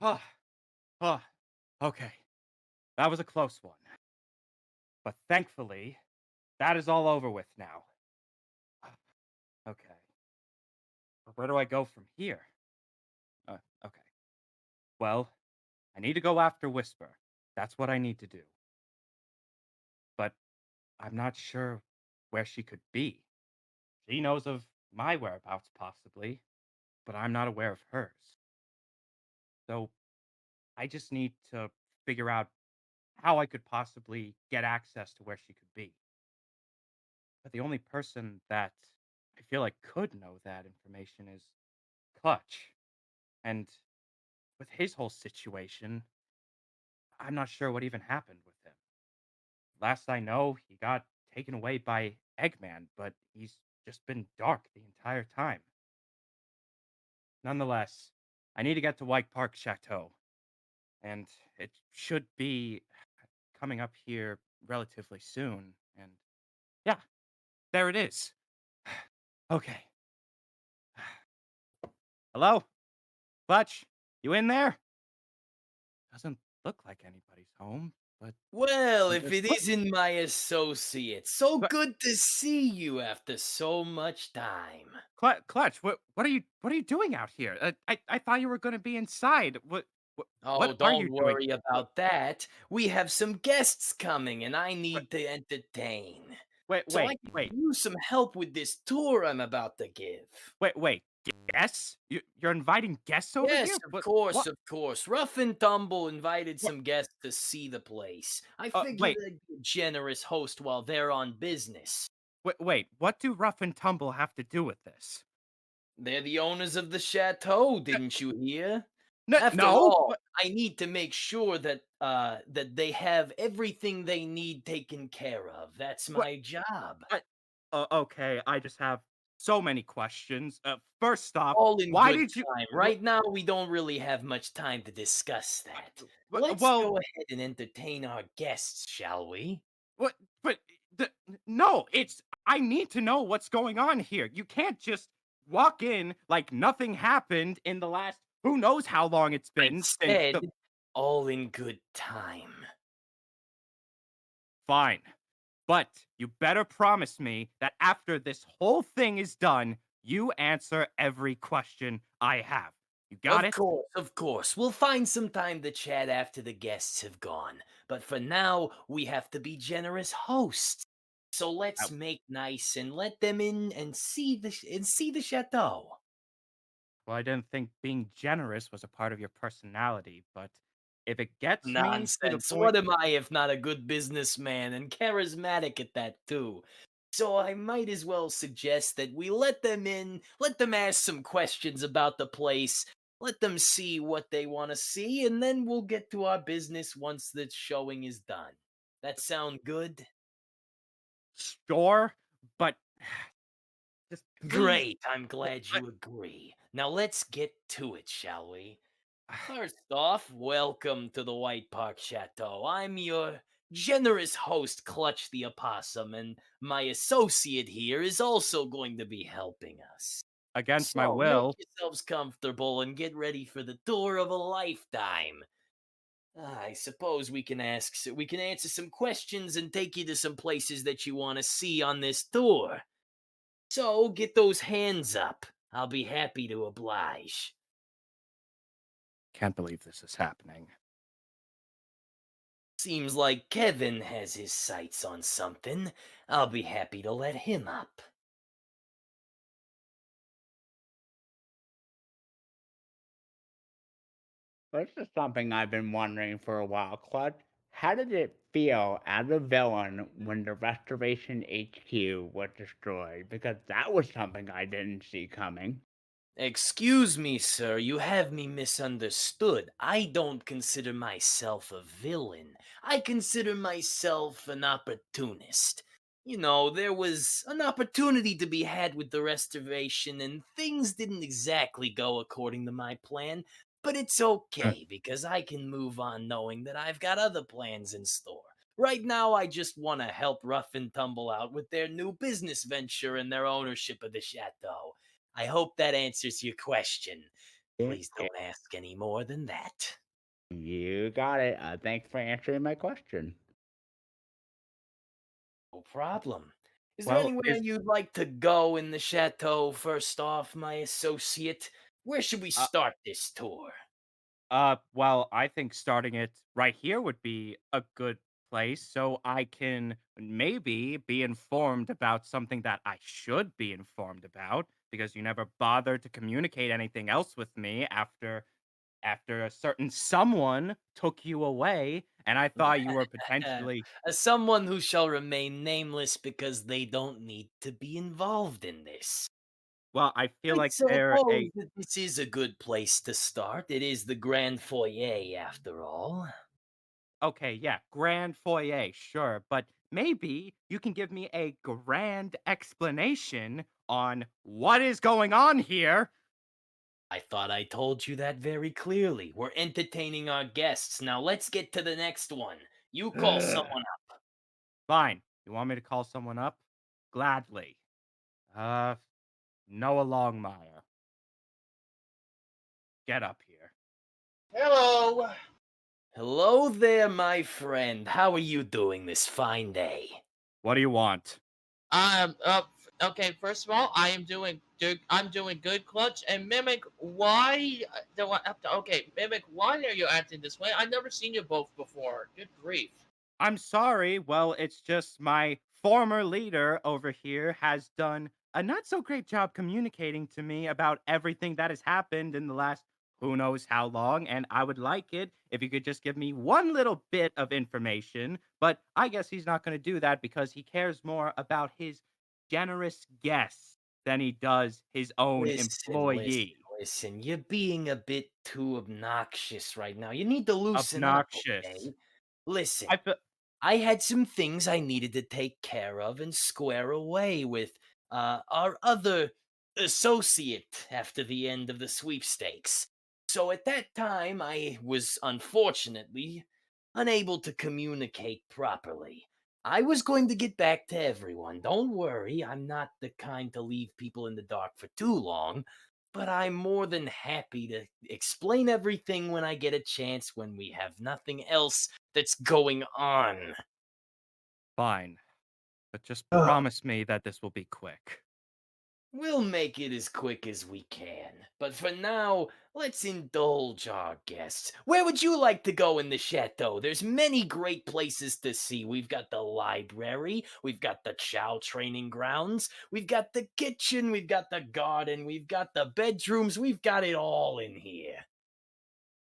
Oh, oh, okay. That was a close one. But thankfully, that is all over with now. Okay. But where do I go from here? Okay. Well, I need to go after Whisper. That's what I need to do. But I'm not sure where she could be. She knows of my whereabouts, possibly, but I'm not aware of hers. So I just need to figure out how I could possibly get access to where she could be. But the only person that I feel like could know that information is Clutch. And with his whole situation, I'm not sure what even happened with him. Last I know, he got taken away by Eggman, but he's just been dark the entire time. Nonetheless, I need to get to White Park Chateau, and it should be coming up here relatively soon. And yeah, there it is. Okay. Hello? Clutch? You in there? Doesn't look like anybody's home, but Well, if there's it isn't my associate, so Cl- good to see you after so much time. Clutch. What are you doing out here? I thought you were going to be inside. Oh, What are don't you doing? worry What, about that. We have some guests coming and I what, need to entertain. wait, So I wait, could wait, use some help with this tour I'm about to give. wait. Guests? You're inviting guests over Yes, here? of What? course, What? of course. Rough and Tumble invited What? some guests to see the place. I figured Wait, I'd be a generous host while they're on business. wait. What do Rough and Tumble have to do with this? They're the owners of the chateau, didn't you hear? After No. all, I need to make sure that they have everything they need taken care of. That's What? my job. I, okay, I just have so many questions. First off, All in why good did you? time. Right now, we don't really have much time to discuss that. Let's Well, go ahead and entertain our guests, shall we? what? But no, it's I need to know what's going on here. You can't just walk in like nothing happened in the last who knows how long it's I been since said the all in good time. fine. But you better promise me that after this whole thing is done, you answer every question I have. You got Of it? course, of course. We'll find some time to chat after the guests have gone. But for now, we have to be generous hosts. So let's make nice and let them in and see the chateau. Well, I didn't think being generous was a part of your personality, but if it gets me to the Nonsense. point. What am I if not a good businessman and charismatic at that too? So I might as well suggest that we let them in, let them ask some questions about the place, let them see what they want to see, and then we'll get to our business once the showing is done. That sound good? Sure, but just please. Great, I'm glad I, you agree. Now let's get to it, shall we? First off, welcome to the White Park Chateau. I'm your generous host, Clutch the Opossum, and my associate here is also going to be helping us. against my So make will. yourselves comfortable and get ready for the tour of a lifetime. I suppose we can answer some questions and take you to some places that you want to see on this tour. So get those hands up. I'll be happy to oblige. Can't believe this is happening. Seems like Kevin has his sights on something. I'll be happy to let him up. This is something I've been wondering for a while, Clutch. How did it feel as a villain when the Restoration HQ was destroyed? Because that was something I didn't see coming. Excuse me, sir, you have me misunderstood. I don't consider myself a villain. I consider myself an opportunist. You know, there was an opportunity to be had with the restoration, and things didn't exactly go according to my plan. But it's okay because I can move on knowing that I've got other plans in store. Right now, I just want to help Rough and Tumble out with their new business venture and their ownership of the chateau. I hope that answers your question. It Please don't ask any more than that. You got it. Thanks for answering my question. No problem. Is there Well, anywhere is you'd like to go in the chateau first off, my associate? Where should we uh, start this tour? well, I think starting it right here would be a good place so I can maybe be informed about something that I should be informed about because you never bothered to communicate anything else with me after a certain someone took you away and I thought you were potentially As someone who shall remain nameless because they don't need to be involved in this. well, I feel I like they're suppose a that this is a good place to start. It is the grand foyer, after all. okay, yeah, grand foyer, sure, but maybe you can give me a grand explanation on what is going on here. I thought I told you that very clearly. We're entertaining our guests. Now let's get to the next one. You call someone up. Fine. You want me to call someone up? Gladly. Uh, Noah Longmire. Get up here. Hello. Hello there, my friend. How are you doing this fine day? What do you want? Okay. First of all, I'm doing good, Clutch. And Mimic, why do I have to? Okay, Mimic, why are you acting this way? I've never seen you both before. Good grief. I'm sorry. Well, it's just my former leader over here has done a not so great job communicating to me about everything that has happened in the last who knows how long. And I would like it if you could just give me one little bit of information. But I guess he's not going to do that because he cares more about his generous guests than he does his own Listen, listen, employee. listen. You're being a bit too obnoxious right now. You need to loosen up, Obnoxious. okay? Listen. I feel I had some things I needed to take care of and square away with our other associate after the end of the sweepstakes. So at that time, I was unfortunately unable to communicate properly. I was going to get back to everyone. Don't worry, I'm not the kind to leave people in the dark for too long, but I'm more than happy to explain everything when I get a chance when we have nothing else that's going on. fine. But just Ugh. promise me that this will be quick. We'll make it as quick as we can. But for now, let's indulge our guests. Where would you like to go in the chateau? There's many great places to see. We've got the library, we've got the Chow training grounds, we've got the kitchen, we've got the garden, we've got the bedrooms, we've got it all in here.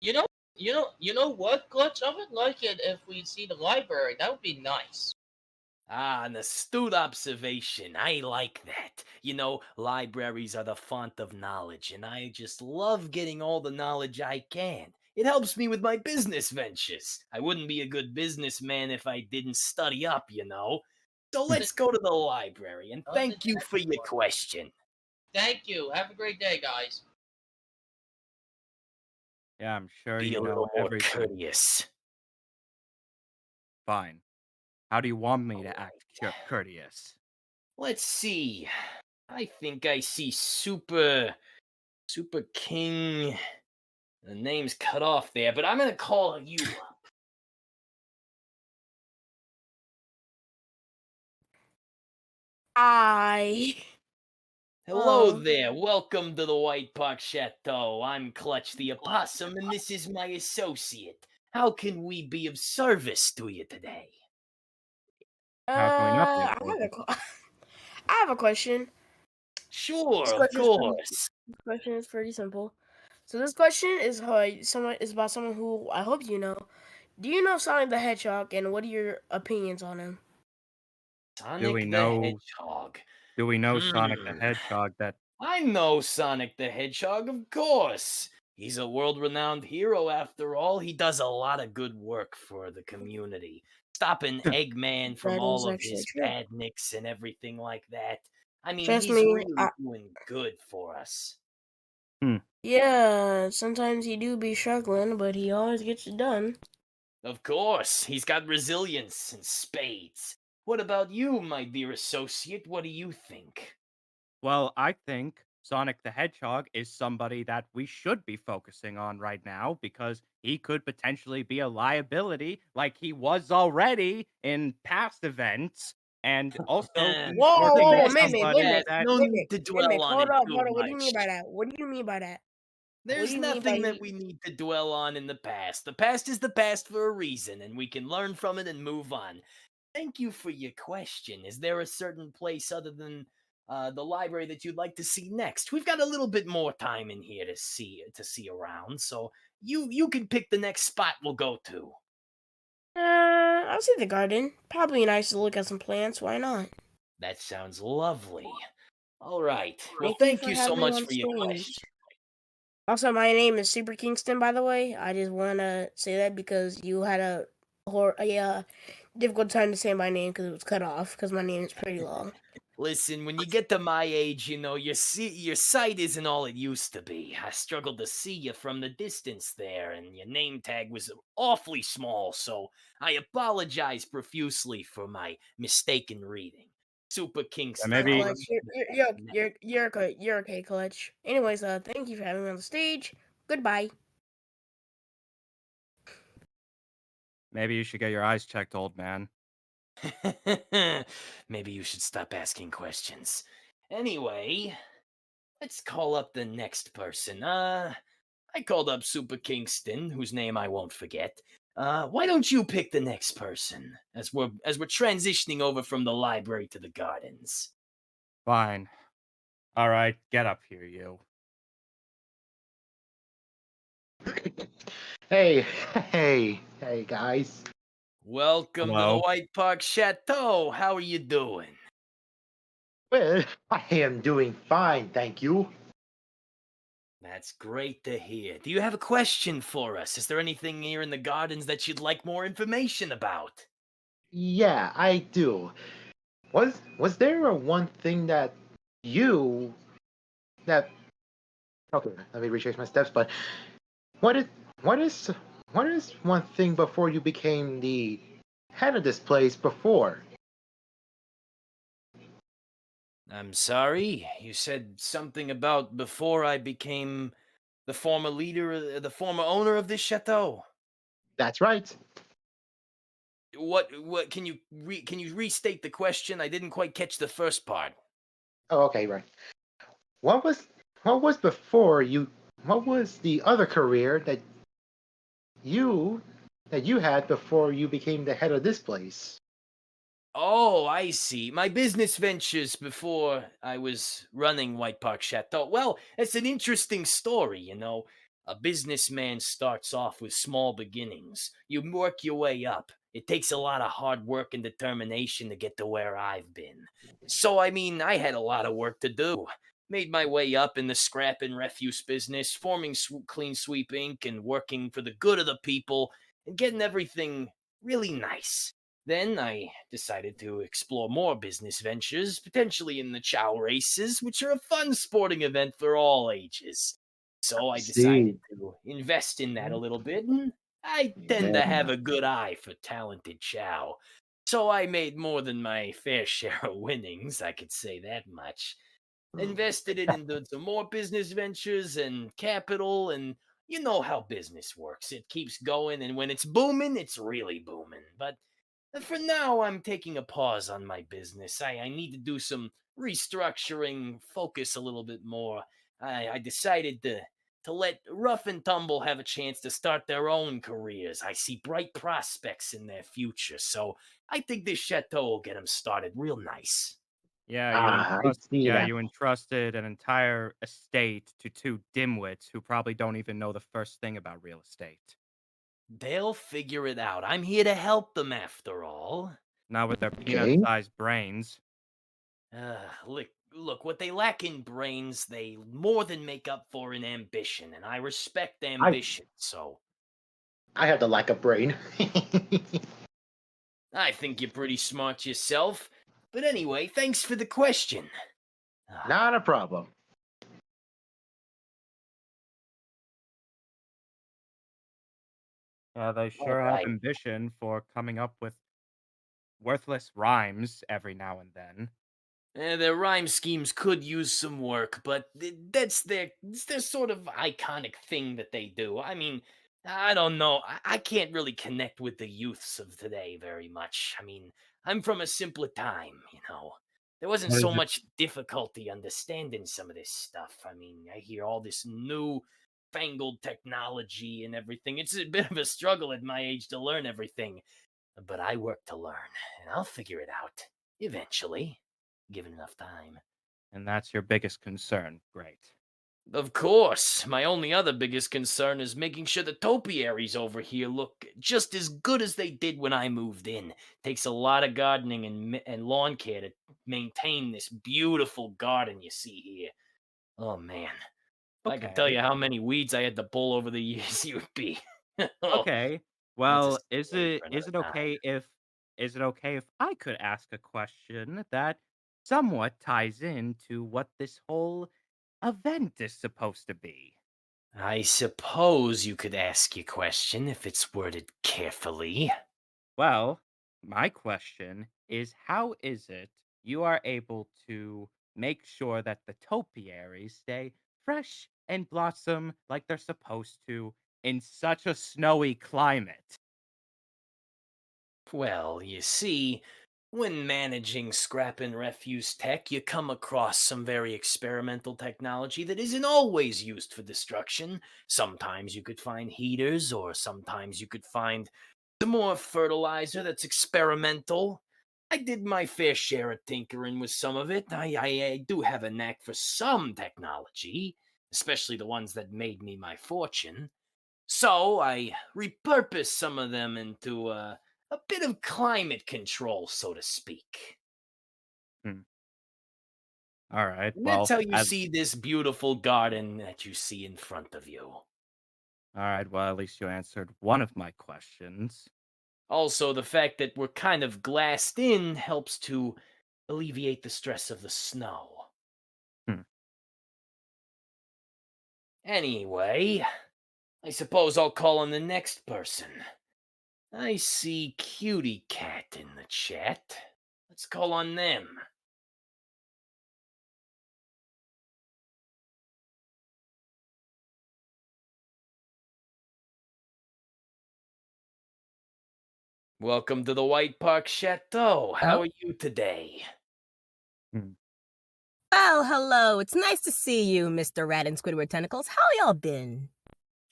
You know what, Clutch? I would like it if we see the library. That would be nice. Ah, an astute observation. I like that. You know, libraries are the font of knowledge, and I just love getting all the knowledge I can. It helps me with my business ventures. I wouldn't be a good businessman if I didn't study up, you know. So let's go to the library, and Oh, the thank you for next your one. question. Thank you. Have a great day, guys. Yeah, I'm sure Be you a know little more everything. courteous. Fine. How do you want me All to act right. courteous? Let's see. I think I see Super King. The name's cut off there, but I'm gonna call you up. I Hello um there, welcome to the White Park Chateau. I'm Clutch the Opossum, and this is my associate. How can we be of service to you today? How can we not be of I have service? I have a question. This Sure, of question is pretty course. this question is pretty simple. So this question is someone is about someone who I hope you know. Do you know Sonic the Hedgehog and what are your opinions on him? Do Sonic we the know Hedgehog. Sonic the Hmm. Hedgehog that I know Sonic the Hedgehog, of course. He's a world renowned hero after all. He does a lot of good work for the community, stopping Eggman from That all is of actually his true. badniks and everything like that. I mean, Trust he's me, really doing good for us. Hmm, yeah, sometimes he do be struggling, but he always gets it done. Of course, he's got resilience and spades. What about you, my dear associate? What do you think? well, I think Sonic the Hedgehog is somebody that we should be focusing on right now because he could potentially be a liability like he was already in past events. And also, he's Whoa, The working whoa, with whoa, best is Mimic, somebody past. Mimic, that No Mimic, need to dwell Mimic. on Hold it up, too hold up. What do you mean by much. that? What do you mean by that? What do There's you mean by nothing that you? we need to dwell on in the past. The past is the past for a reason, and we can learn from it and move on. Thank you for your question. Is there a certain place other than the library that you'd like to see next? We've got a little bit more time in here to see around, so you can pick the next spot we'll go to. I'll see the garden. Probably nice to look at some plants. Why not? That sounds lovely. All right. Well, Thank you thank for you so having me much on for your stage. question. Also, my name is Super Kingston, by the way. I just want to say that because you had a difficult time to say my name because it was cut off because my name is pretty long. Listen, when you get to my age, your sight isn't all it used to be. I struggled to see you from the distance there, and your name tag was awfully small, so I apologize profusely for my mistaken reading. Super yeah, Kingston, Alright, I'll maybe Clutch. remember You're okay. You're okay, Clutch. Anyways, thank you for having me on the stage. Goodbye. maybe you should get your eyes checked, old man. that. Maybe you should stop asking questions. Anyway, let's call up the next person. I called up Super Kingston, whose name I won't forget. Why don't you pick the next person as we're transitioning over from the library to the gardens? Fine. All right, get up here, you. Hey, hey, guys. Welcome to the Hello. White Park Chateau. How are you doing? Well, I am doing fine, thank you. That's great to hear. Do you have a question for us? Is there anything here in the gardens that you'd like more information about? Yeah, I do. Was there a one thing that you that okay, let me retrace my steps, but what is what is what is one thing before you became the head of this place before? I'm sorry, you said something about before I became the former leader, the former owner of this chateau. That's right. What can you restate the question? I didn't quite catch the first part. Oh, okay, right. What was what was before you what was the other career you that you had before you became the head of this place? Oh, I see. My business ventures before I was running White Park Chateau. Well, it's an interesting story, you know. A businessman starts off with small beginnings. You work your way up. It takes a lot of hard work and determination to get to where I've been. So, I mean, I had a lot of work to do. Made my way up in the scrap and refuse business, forming Clean Sweep Inc. and working for the good of the people and getting everything really nice. Then I decided to explore more business ventures, potentially in the chow races, which are a fun sporting event for all ages. So I See. decided to invest in that a little bit, and I tend to Yeah. have a good eye for talented chow. So I made more than my fair share of winnings, I could say that much. Invested it into some more business ventures and capital, and you know how business works. It keeps going, and when it's booming, it's really booming. But for now, I'm taking a pause on my business. I need to do some restructuring, focus a little bit more. I decided to let Rough and Tumble have a chance to start their own careers. I see bright prospects in their future, so I think this chateau will get them started real nice. I see that. You entrusted an entire estate to two dimwits who probably don't even know the first thing about real estate. They'll figure it out. I'm here to help them after all. Not with their Okay. peanut-sized brains. Look, what they lack in brains, they more than make up for in ambition, and I respect I ambition, so I have the lack of brain. I think you're pretty smart yourself. But anyway, thanks for the question. Ah, Not a problem. Yeah, they all sure have right. ambition for coming up with worthless rhymes every now and then. Their rhyme schemes could use some work, but it's their sort of iconic thing that they do. I mean, I don't know. I can't really connect with the youths of today very much. I mean, I'm from a simpler time, you know. There wasn't What so is it? much difficulty understanding some of this stuff. I mean, I hear all this new fangled technology and everything. It's a bit of a struggle at my age to learn everything, but I work to learn, and I'll figure it out eventually, given enough time. And that's your biggest concern. Great. Of course, my only other biggest concern is making sure the topiaries over here look just as good as they did when I moved in. Takes a lot of gardening and lawn care to maintain this beautiful garden you see here. Oh man, if I could tell Okay. you how many weeds I had to pull over the years, you would be. Oh, Okay. that's a Well, story for another time. is it okay if I could ask a question that somewhat ties into what this whole event is supposed to be? I suppose you could ask your question if it's worded carefully. Well, my question is how is it you are able to make sure that the topiaries stay fresh and blossom like they're supposed to in such a snowy climate? Well, you see, when managing scrap and refuse tech, you come across some very experimental technology that isn't always used for destruction. Sometimes you could find heaters, or sometimes you could find some more fertilizer that's experimental. I did my fair share of tinkering with some of it. I do have a knack for some technology, especially the ones that made me my fortune. So I repurposed some of them into a bit of climate control, so to speak. Hmm. All right. And that's Well, how you see this beautiful garden that you see in front of you. at least you answered one of my questions. Also, the fact that we're kind of glassed in helps to alleviate the stress of the snow. Hmm. Anyway, I suppose I'll call on the next person. I see Cutie Cat in the chat. Let's call on them. Welcome to the White Park Chateau. How Oh, are you today? Hmm. well, hello. It's nice to see you, Mr. Rat and Squidward Tentacles. How y'all been?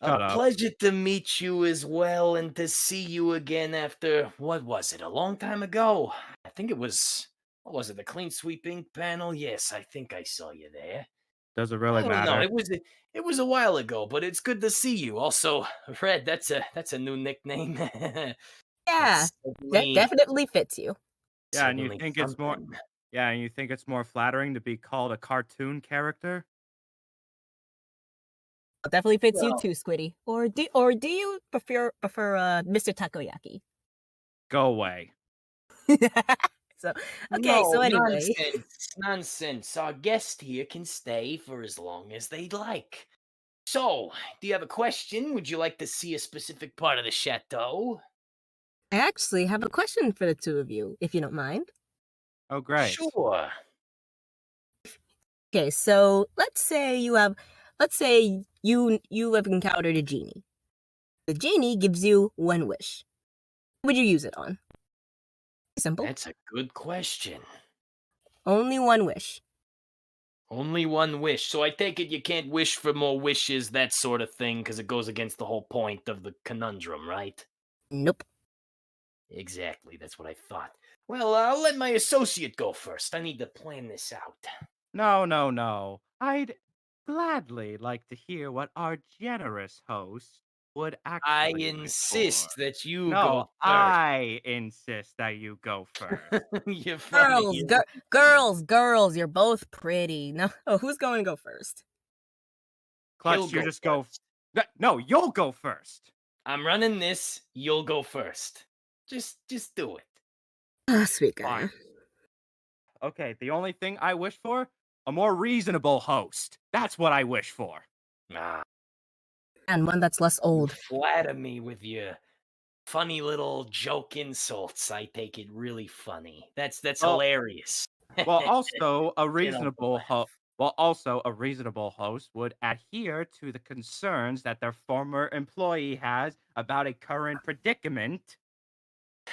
A Shut up. pleasure to meet you as well and to see you again after, what was it, a long time ago? I think it was, what was it, the Clean Sweeping panel? Yes, I think I saw you there. Does it I really don't know, matter? it was a while ago, but it's good to see you. Also, Red, that's a new nickname. Yeah, That's that certainly definitely fits you. Yeah, and you certainly think it's more something. yeah, and you think it's more flattering to be called a cartoon character? It definitely fits you Well, too, Squiddy. Or do you prefer Mr. Takoyaki? Go away. So okay, so no, anyway. nonsense, nonsense. Our guest here can stay for as long as they'd like. So, do you have a question? Would you like to see a specific part of the chateau? I actually have a question for the two of you, if you don't mind. Oh, great. Sure. Okay, so let's say you have encountered a genie. The genie gives you one wish. What would you use it on? Simple. That's a good question. Only one wish. Only one wish. So I take it you can't wish for more wishes, that sort of thing, because it goes against the whole point of the conundrum, right? Nope. Exactly, that's what I thought. Well, I'll let my associate go first. I need to plan this out. No, no, no. I'd gladly like to hear what our generous host would I actually wish for. insist that you No, go first. I insist that you go first. You're funny. Girls, you're both pretty. No, who's going to go first? He'll Clutch, you go just go. first. No, you'll go first. I'm running this. You'll go first. Just do it. Ah, sweet guy. Fine. Okay, the only thing I wish for, a more reasonable host. That's what I wish for. Ah, And one that's less you old. flatter me with your funny little joke insults. I take it really funny. That's Well, hilarious. Well, also a Can't help but reasonable laugh. host would adhere to the concerns that their former employee has about a current predicament.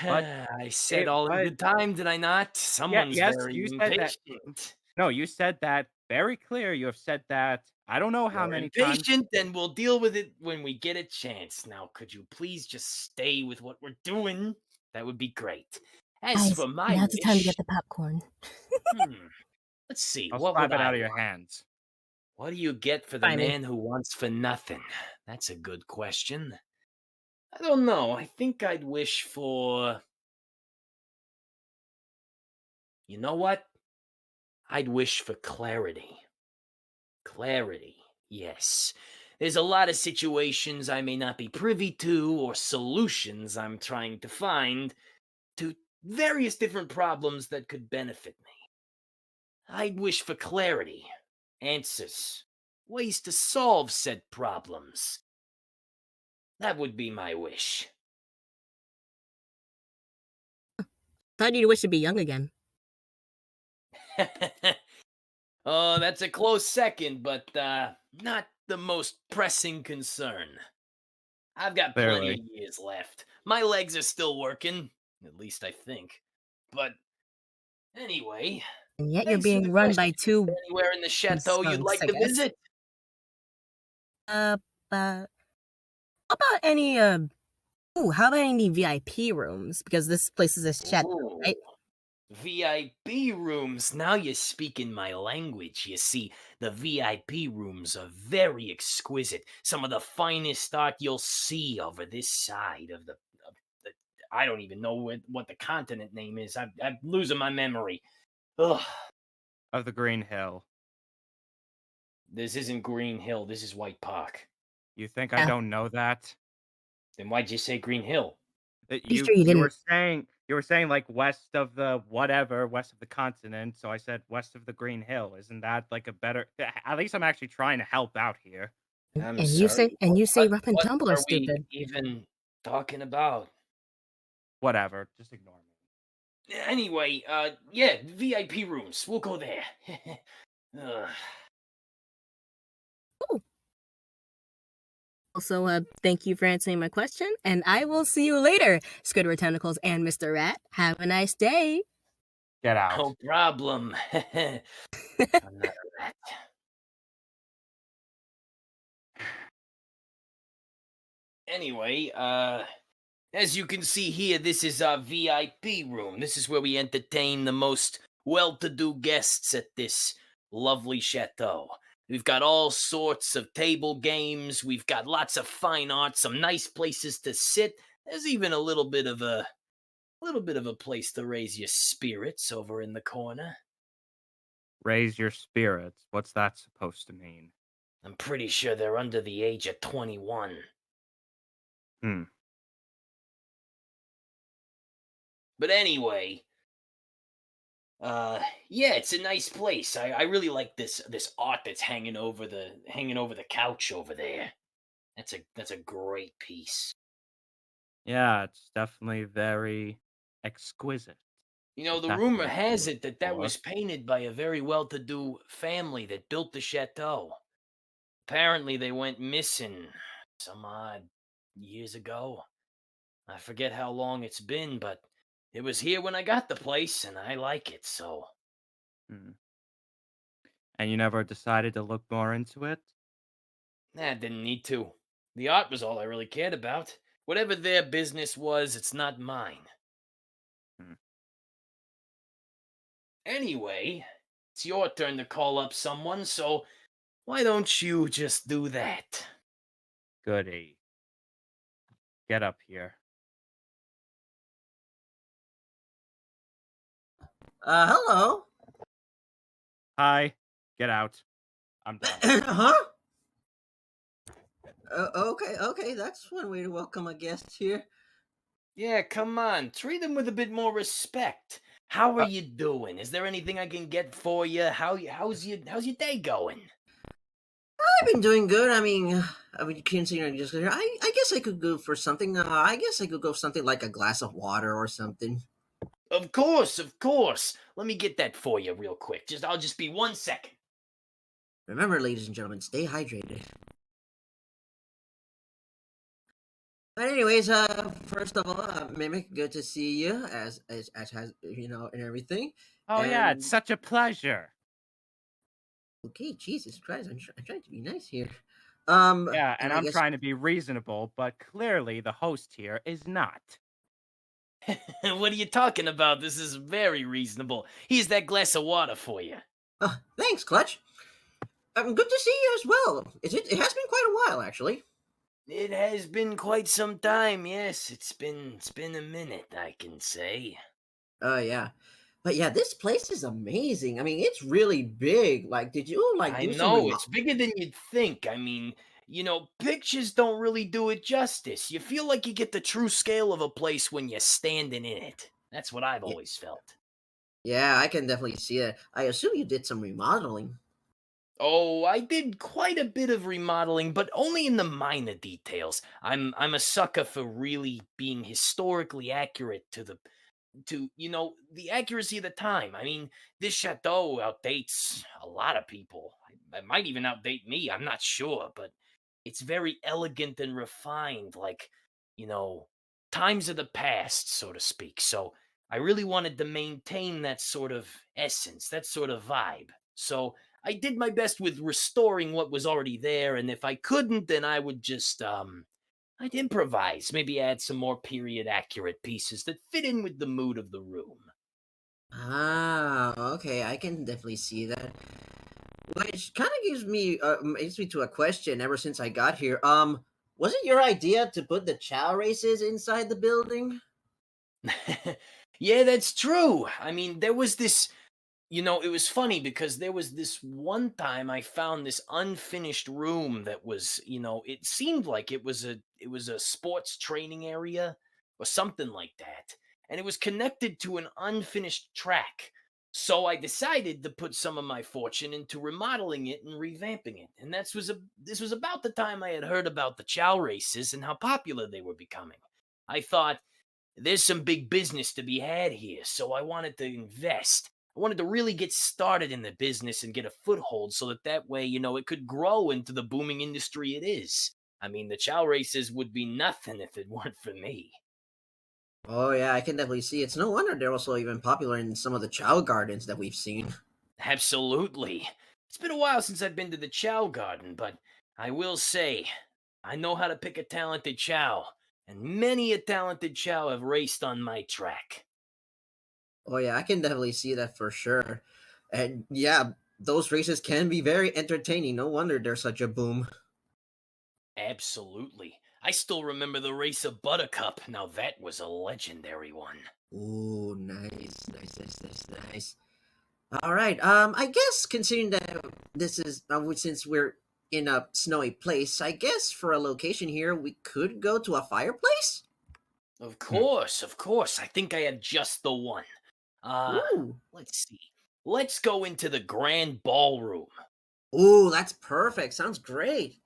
But I said all in good time, did I not? yeah, Someone's yes, very you said that. impatient. No, you said that very clear. You have said that I don't know how You're many times. impatient, and we'll deal with it when we get a chance. Now, could you please just stay with what we're doing? That would be great. As Guys, for my now's the time to wish, get the popcorn. hmm, let's see, I'll what would slap it I out of your want? hands. What do you get for the By me. man who wants for nothing? That's a good question. I don't know. I think I'd wish for. You know what? I'd wish for clarity. Clarity, yes. There's a lot of situations I may not be privy to, or solutions I'm trying to find to various different problems that could benefit me. I'd wish for clarity, answers, ways to solve said problems. That would be my wish. Thought you'd wish to be young again. Oh, that's a close second, but not the most pressing concern. I've got plenty of Clearly. years left. My legs are still working, at least I think. But anyway, And yet you're thanks for the being run by question. two Anywhere in the chateau you'd skunks, like I to guess. visit? Uh, how about any, how about any VIP rooms? Because this place is a chateau, Ooh, right? VIP rooms. Now you're speaking my language. You see, the VIP rooms are very exquisite. Some of the finest art you'll see over this side of the I don't even know what the continent name is. I'm losing my memory. Ugh. Of the Green Hill. This isn't Green Hill. This is White Park. You think I Yeah. don't know that? Then why'd you say Green Hill? That Pretty sure you you were didn't. saying like west of the whatever, west of the continent. So I said west of the Green Hill. Isn't that like a better? At least I'm actually trying to help out here. I'm And you say sorry. rough and What tumble are are we stupid. even talking about? Whatever, just ignore me. Anyway, yeah, VIP rooms. We'll go there. Ugh. Also, thank you for answering my question, and I will see you later, Squidward Tentacles and Mr. Rat. Have a nice day. Get out. No problem. I'm not a rat. Anyway, as you can see here, this is our VIP room. This is where we entertain the most well-to-do guests at this lovely chateau. We've got all sorts of table games. We've got lots of fine art, some nice places to sit. There's even a little bit of a place to raise your spirits over in the corner. Raise your spirits. What's that supposed to mean? I'm pretty sure they're under the age of 21. Hmm. But anyway, yeah, it's a nice place. I really like this art that's hanging over the couch over there. That's a great piece. Yeah, it's definitely very exquisite. You know, If the that's the rumor word you're has looking it that that for. was painted by a very well-to-do family that built the chateau. Apparently, they went missing some odd years ago. I forget how long it's been, but it was here when I got the place, and I like it, so. Hmm. And you never decided to look more into it? Nah, didn't need to. The art was all I really cared about. Whatever their business was, it's not mine. Hmm. Anyway, it's your turn to call up someone, so why don't you just do that? Goody. Get up here. Hello. Hi. Get out. I'm done. Huh? Okay, that's one way to welcome a guest here. Yeah, come on, treat him with a bit more respect. How are Uh, you doing? Is there anything I can get for you? How's your day going? I've been doing good. Considering just here, I guess I could go for something. I guess I could go for something like a glass of water or something. Of course, of course. Let me get that for you real quick. I'll just be 1 second. Remember, ladies and gentlemen, stay hydrated. But anyways, first of all, Mimic, good to see you as has and everything. Oh yeah, it's And such a pleasure. okay, Jesus Christ, I'm trying to be nice here. Yeah, and And I I'm guess trying to be reasonable, but clearly the host here is not. What are you talking about? This is very reasonable. Here's that glass of water for you. thanks, Clutch. Good to see you as well. It has been quite a while, actually. It has been quite some time, yes. It's been a minute, I can say. Yeah. But yeah, this place is amazing. I mean, it's really big. Like, did you I do some know, remodel? it's bigger than you'd think. I mean, pictures don't really do it justice. You feel like you get the true scale of a place when you're standing in it. That's what I've Yeah, always felt. yeah, I can definitely see that. I assume you did some remodeling. Oh, I did quite a bit of remodeling, but only in the minor details. I'm a sucker for really being historically accurate to the accuracy of the time. I mean, this chateau outdates a lot of people. It might even outdate me. I'm not sure, but it's very elegant and refined, like you know, times of the past, so to speak. So I really wanted to maintain that sort of essence, that sort of vibe. So I did my best with restoring what was already there, and if I couldn't, then I would just I'd improvise, maybe add some more period accurate pieces that fit in with the mood of the room. Ah, okay, I can definitely see that. Which kind of makes me to a question. Ever since I got here, was it your idea to put the chow races inside the building? Yeah, that's true. I mean, there was this it was funny because there was this one time I found this unfinished room that was it seemed like it was a sports training area or something like that. And it was connected to an unfinished track. So I decided to put some of my fortune into remodeling it and revamping it. And this was about the time I had heard about the chow races and how popular they were becoming. I thought there's some big business to be had here, so I wanted to invest. I wanted to really get started in the business and get a foothold so that way it could grow into the booming industry it is. I mean, the chow races would be nothing if it weren't for me. Oh yeah, I can definitely see. It's no wonder they're also even popular in some of the chow gardens that we've seen. Absolutely. It's been a while since I've been to the chow garden, but I will say, I know how to pick a talented chow, and many a talented chow have raced on my track. Oh yeah, I can definitely see that for sure. And yeah, those races can be very entertaining. No wonder they're such a boom. Absolutely. I still remember the race of Buttercup. Now that was a legendary one. Ooh, nice, nice, nice, nice, nice. All right. I guess considering that this is since we're in a snowy place, I guess for a location here, we could go to a fireplace. Of Hmm. course, of course. I think I have just the one. Uh, Ooh, let's see. Let's go into the grand ballroom. ooh, that's perfect. Sounds great.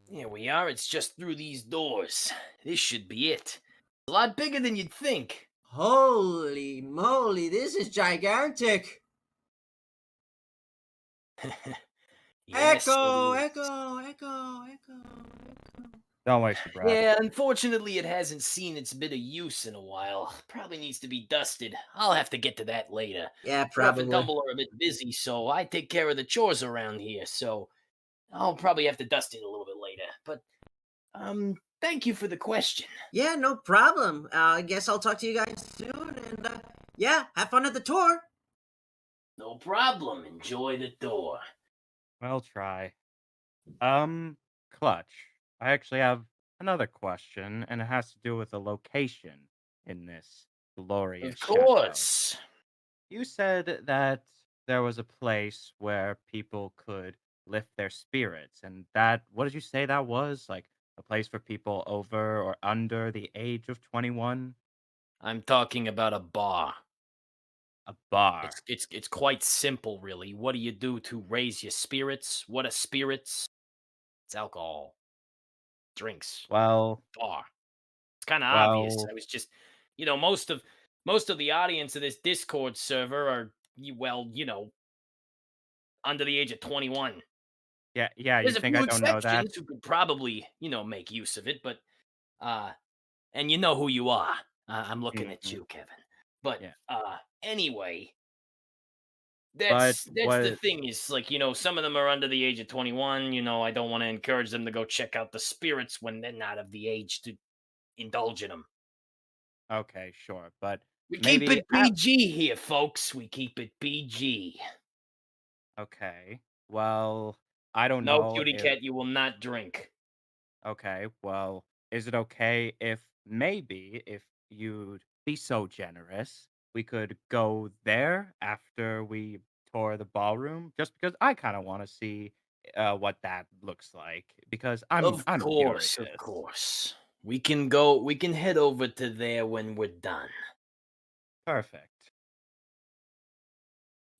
Here we are. It's just through these doors. This should be it. A lot bigger than you'd think. Holy moly, this is gigantic. Yes, it Echo, is. echo, echo, echo, echo. Don't waste your breath. Yeah, unfortunately, it hasn't seen its bit of use in a while. Probably needs to be dusted. I'll have to get to that later. Yeah, Rough and probably. Tumble are a bit busy, so I take care of the chores around here, so I'll probably have to dust it a little bit later. But, thank you for the question. Yeah, no problem. I guess I'll talk to you guys soon. And yeah, have fun at the tour. No problem. Enjoy the door. Well, try. Clutch. I actually have another question, and it has to do with the location in this glorious Of chateau. course. You said that there was a place where people could lift their spirits, and what did you say that was? Like a place for people over or under the age of 21? I'm talking about a bar. A It's bar. it's it's quite simple, really. What do you do to raise your spirits? What are spirits? It's alcohol, drinks, Well, bar. It's kind of obvious. Well, I was just, most of the audience of this Discord server are, under the age of 21. yeah, you There's a think I few don't know that? exceptions who could probably, make use of it, but uh, and you know who you are. I'm looking at Mhm, you, Kevin. But yeah. anyway, But that's the what thing is like, some of them are under the age of 21. I don't want to encourage them to go check out the spirits when they're not of the age to indulge in them. okay, sure, but We keep maybe it PG here, folks. We keep it PG. okay. Well, I don't No, know cutie if cat, you will not drink. okay, well, is it okay if maybe if you'd be so generous, we could go there after we tour the ballroom? Just because I kind of want to see what that looks like because Of I'm course, of curious. course. We can head over to there when we're done. Perfect.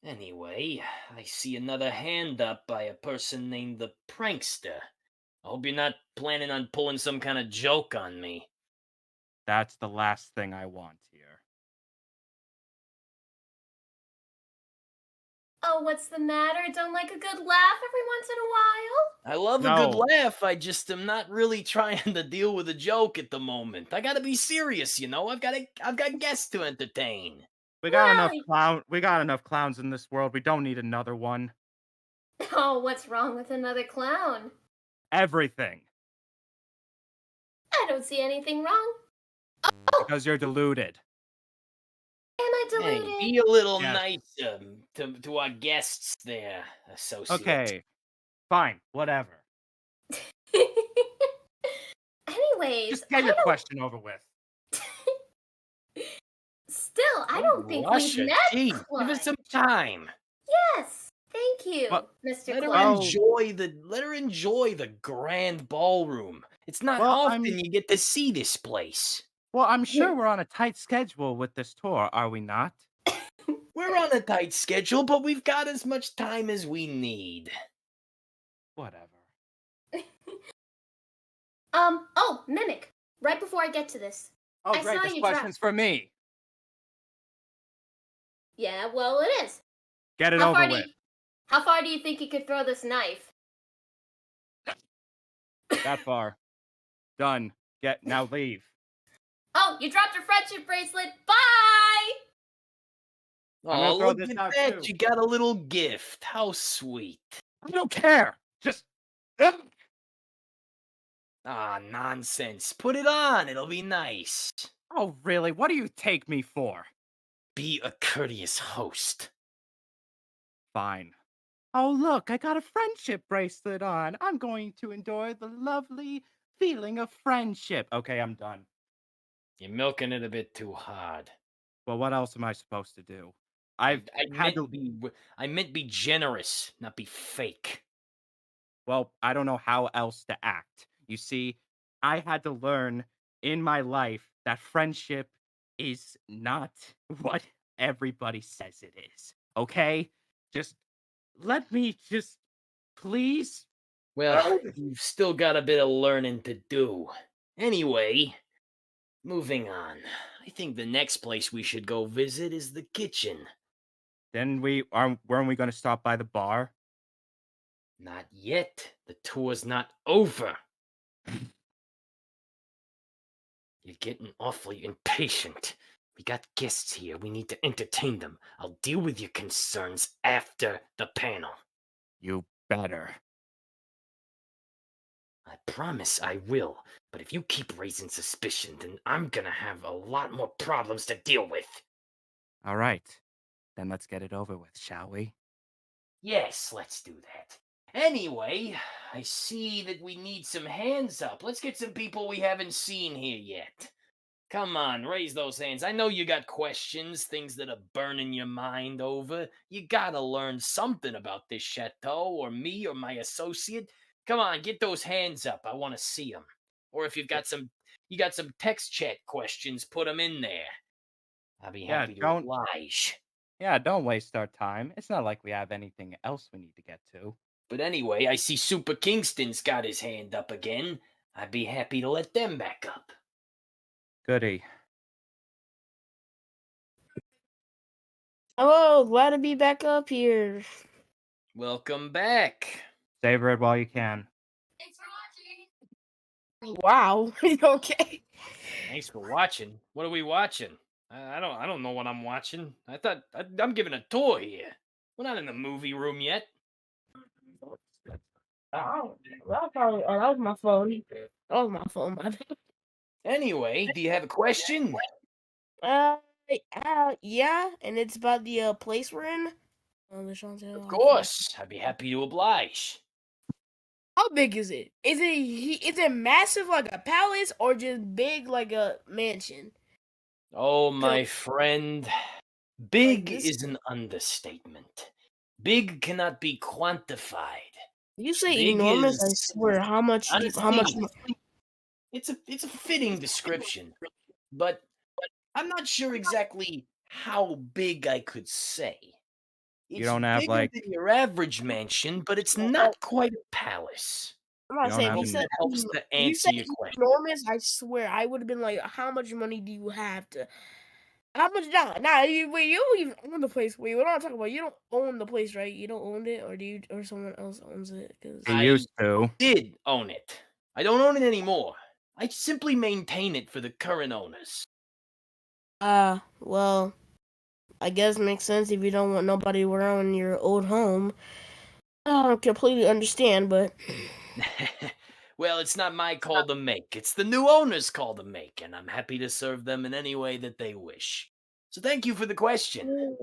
Anyway, I see another hand up by a person named the Prankster. I hope you're not planning on pulling some kind of joke on me. That's the last thing I want here. Oh, what's the matter? Don't like a good laugh every once in a while? I love a good No, laugh. I just am not really trying to deal with a joke at the moment. I gotta be serious, I've got guests to entertain. Well, we got enough clowns in this world. We don't need another one. oh, what's wrong with another clown? Everything I don't see anything wrong. Oh, because you're deluded. am I Hey, deluded? be a little Yes. nicer to our guests there, associate. Okay, fine, whatever. Anyways, Just get your question over with. still, I Don't don't think rush we've her. met Gee, give her Clutch. some time. Yes, thank you, Well, Mr. Let her Clutch. well, enjoy the grand ballroom. It's not well, often you get to see this place. I'm Yeah. sure we're on a tight schedule with this tour, are we not? We're on a tight schedule, but we've got as much time as we need. Whatever. Oh, Mimic. Right before I get to this, Oh, I great, saw this you question's for me. Yeah, well, it is. Get it How over far do with. you, how far do you think you could throw this knife? That far. Done. Now leave. Oh, you dropped your friendship bracelet. Bye. I'm Oh, gonna throw look this at out that. too. You got a little gift. How sweet. I don't care. Just ugh. Ah, nonsense. Put it on. It'll be nice. Oh, really? What do you take me for? Be a courteous host. Fine. Oh, look, I got a friendship bracelet on. I'm going to enjoy the lovely feeling of friendship. Okay, I'm done. You're milking it a bit too hard. Well, what else am I supposed to do? I, I've I had meant to. be I meant be generous, not be fake. Well, I don't know how else to act. You see, I had to learn in my life that friendship is not what everybody says it is. Okay? Just let me just please. Well, Oh, you've still got a bit of learning to do. Anyway, moving on. I think the next place we should go visit is the kitchen. then weren't we going to stop by the bar? Not yet. The tour's not over. You're getting awfully impatient. We got guests here. We need to entertain them. I'll deal with your concerns after the panel. You better. I promise I will. But if you keep raising suspicion, then I'm gonna have a lot more problems to deal with. All right. Then let's get it over with, shall we? Yes, let's do that. Anyway, I see that we need some hands up. Let's get some people we haven't seen here yet. Come on, raise those hands. I know you got questions, things that are burning your mind over. You gotta learn something about this chateau, or me, or my associate. Come on, get those hands up. I want to see them. Or if you got some text chat questions, put them in there. I'll be Yeah, happy to don't oblige. don't waste our time. It's not like we have anything else we need to get to. But anyway, I see Super Kingston's got his hand up again. I'd be happy to let them back up. Goody. Hello, glad to be back up here. Welcome back. Savor it while you can. Wow. Okay. Thanks for watching. What are we watching? I don't know what I'm watching. I'm giving a tour here. We're not in the movie room yet. Oh, that was my phone. That was my phone, my bad. Anyway, do you have a question? Uh, yeah, and it's about the place we're in. The Chateau. Of course, I'd be happy to oblige. How big is it? Is it massive like a palace or just big like a mansion? Oh, my friend, Like big this? is an understatement. Big cannot be quantified. You say Big enormous? I is swear. How much? How much? honestly, it's a fitting description, but I'm not sure exactly how big I could say. You It's don't have bigger like than your average mansion, but it's not quite a palace. I'm you not don't saying. have If you Hope said that helps to if you answer said your question. enormous, I swear I would have been like, how much money do you have to? How much? Nah. Wait, you don't even own the place. Wait, what am I talking about? You don't own the place, right? You don't own it, or do you? Or someone else owns it? Because you I used to. did own it. I don't own it anymore. I simply maintain it for the current owners. well, I guess it makes sense if you don't want nobody around your old home. I don't completely understand, but Well, it's not my call to make. It's the new owner's call to make, and I'm happy to serve them in any way that they wish. So thank you for the question.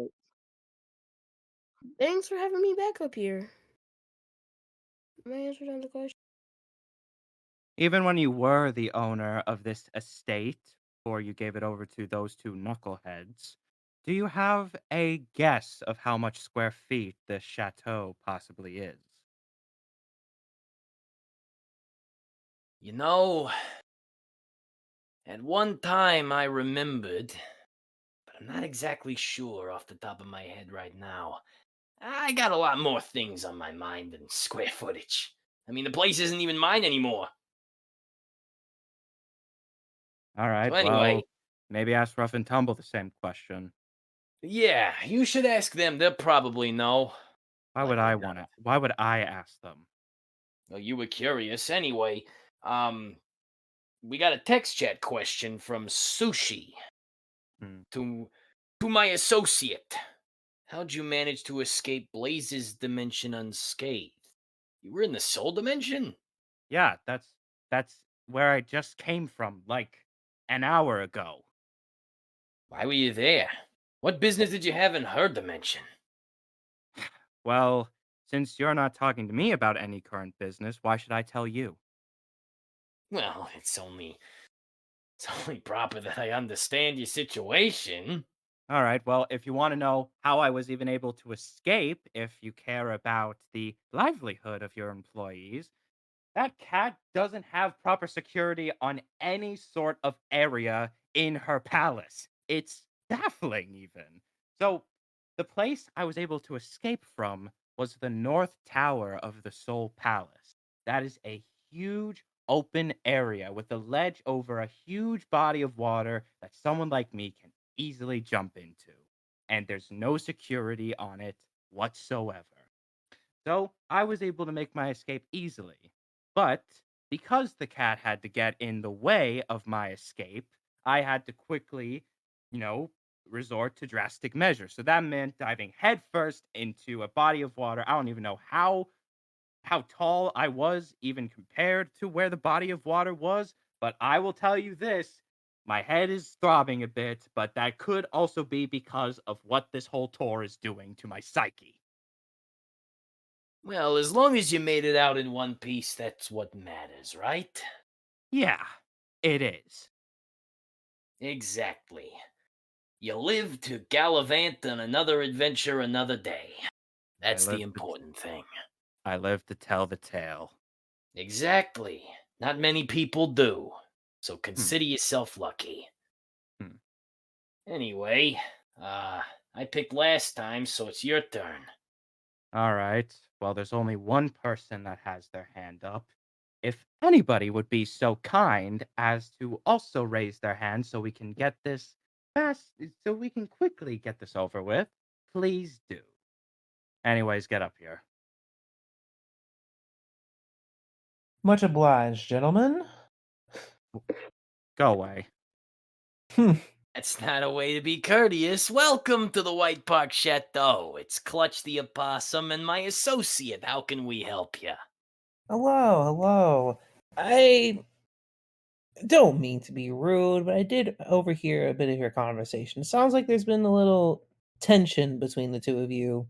thanks for having me back up here. My answer to the question. Even when you were the owner of this estate, or you gave it over to those two knuckleheads, do you have a guess of how much square feet this chateau possibly is? You know, at one time I remembered, but I'm not exactly sure off the top of my head right now. I got a lot more things on my mind than square footage. I mean, the place isn't even mine anymore. All right, So anyway, well, maybe ask Rough and Tumble the same question. yeah, you should ask them. They'll probably know. Likely not. Why would I ask them? Well, you were curious. Anyway, um, we got a text chat question from Sushi Hmm. to my associate. How'd you manage to escape Blaze's dimension unscathed? You were in the soul dimension? Yeah, that's where I just came from, like an hour ago. Why were you there? What business did you have in her dimension? Well, since you're not talking to me about any current business, why should I tell you? Well, it's only proper that I understand your situation. All right, well, if you want to know how I was even able to escape, if you care about the livelihood of your employees, that cat doesn't have proper security on any sort of area in her palace. It's baffling, even. So, the place I was able to escape from was the North Tower of the Soul Palace. That is a huge open area with a ledge over a huge body of water that someone like me can easily jump into. And there's no security on it whatsoever. So I was able to make my escape easily. But because the cat had to get in the way of my escape, I had to quickly, you know, resort to drastic measures. So that meant diving headfirst into a body of water. I don't even know how tall I was even compared to where the body of water was, but I will tell you this, my head is throbbing a bit, but that could also be because of what this whole tour is doing to my psyche. Well, as long as you made it out in one piece, that's what matters, right? Yeah, it is. Exactly. You live to gallivant on another adventure another day. I That's the live to important thing. I live to tell the tale. Exactly. Not many people do. So Hmm, consider yourself lucky. hmm. Anyway, I picked last time, so it's your turn. All right. Well, there's only one person that has their hand up. if anybody would be so kind as to also raise their hand so we can get this so we can quickly get this over with, please do. Anyways, get up here. Much obliged, gentlemen. Go away. That's not a way to be courteous. Welcome to the White Park Chateau. It's Clutch the Opossum and my associate. How can we help you? Hello, hello. I don't mean to be rude, but I did overhear a bit of your conversation. Sounds like there's been a little tension between the two of you.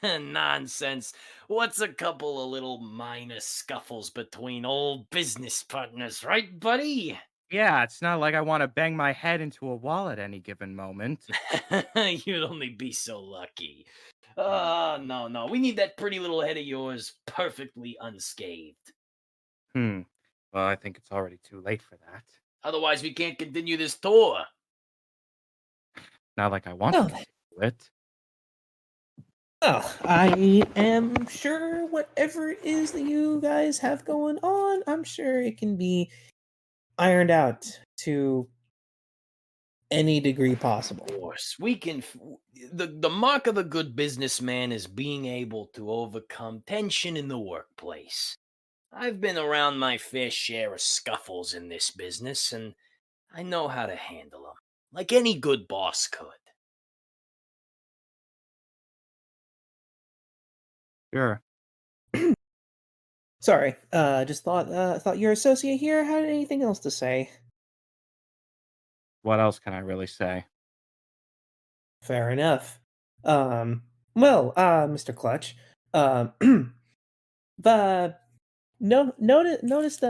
Nonsense. What's a couple of little minor scuffles between old business partners, right, buddy? Yeah, it's not like I want to bang my head into a wall at any given moment. You'd only be so lucky. No. We need that pretty little head of yours perfectly unscathed. Well, I think it's already too late for that. Otherwise, we can't continue this tour. Not like I want to Oh, continue it. Well, I am sure whatever it is that you guys have going on, I'm sure it can be ironed out to any degree possible. Of course, we can. The mark of a good businessman is being able to overcome tension in the workplace. I've been around my fair share of scuffles in this business, and I know how to handle them, like any good boss could. Sure. Sorry, just thought your associate here had anything else to say. What else can I really say? Fair enough. Mr. Clutch, um, the noticed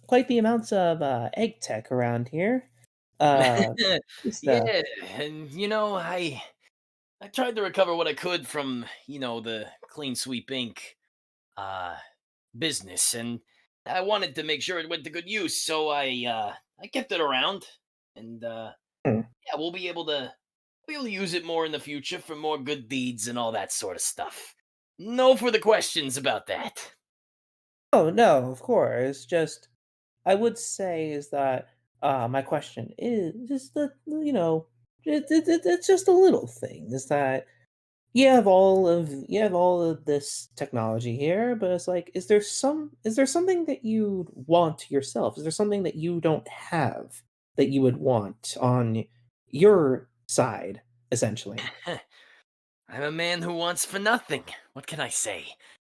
quite the amounts of egg tech around here. Just Yeah, and I tried to recover what I could from the Clean Sweep Inc. uh business, and I wanted to make sure it went to good use, so I kept it around, and Hmm. yeah, we'll use it more in the future for more good deeds and all that sort of stuff. No further questions about that. Oh no, of course. Just I would say is that my question is just that it's just a little thing. Is that you have all of this technology here, but it's like, is there something that you want yourself? Is there something that you don't have that you would want on your side, essentially? I'm a man who wants for nothing. What can I say?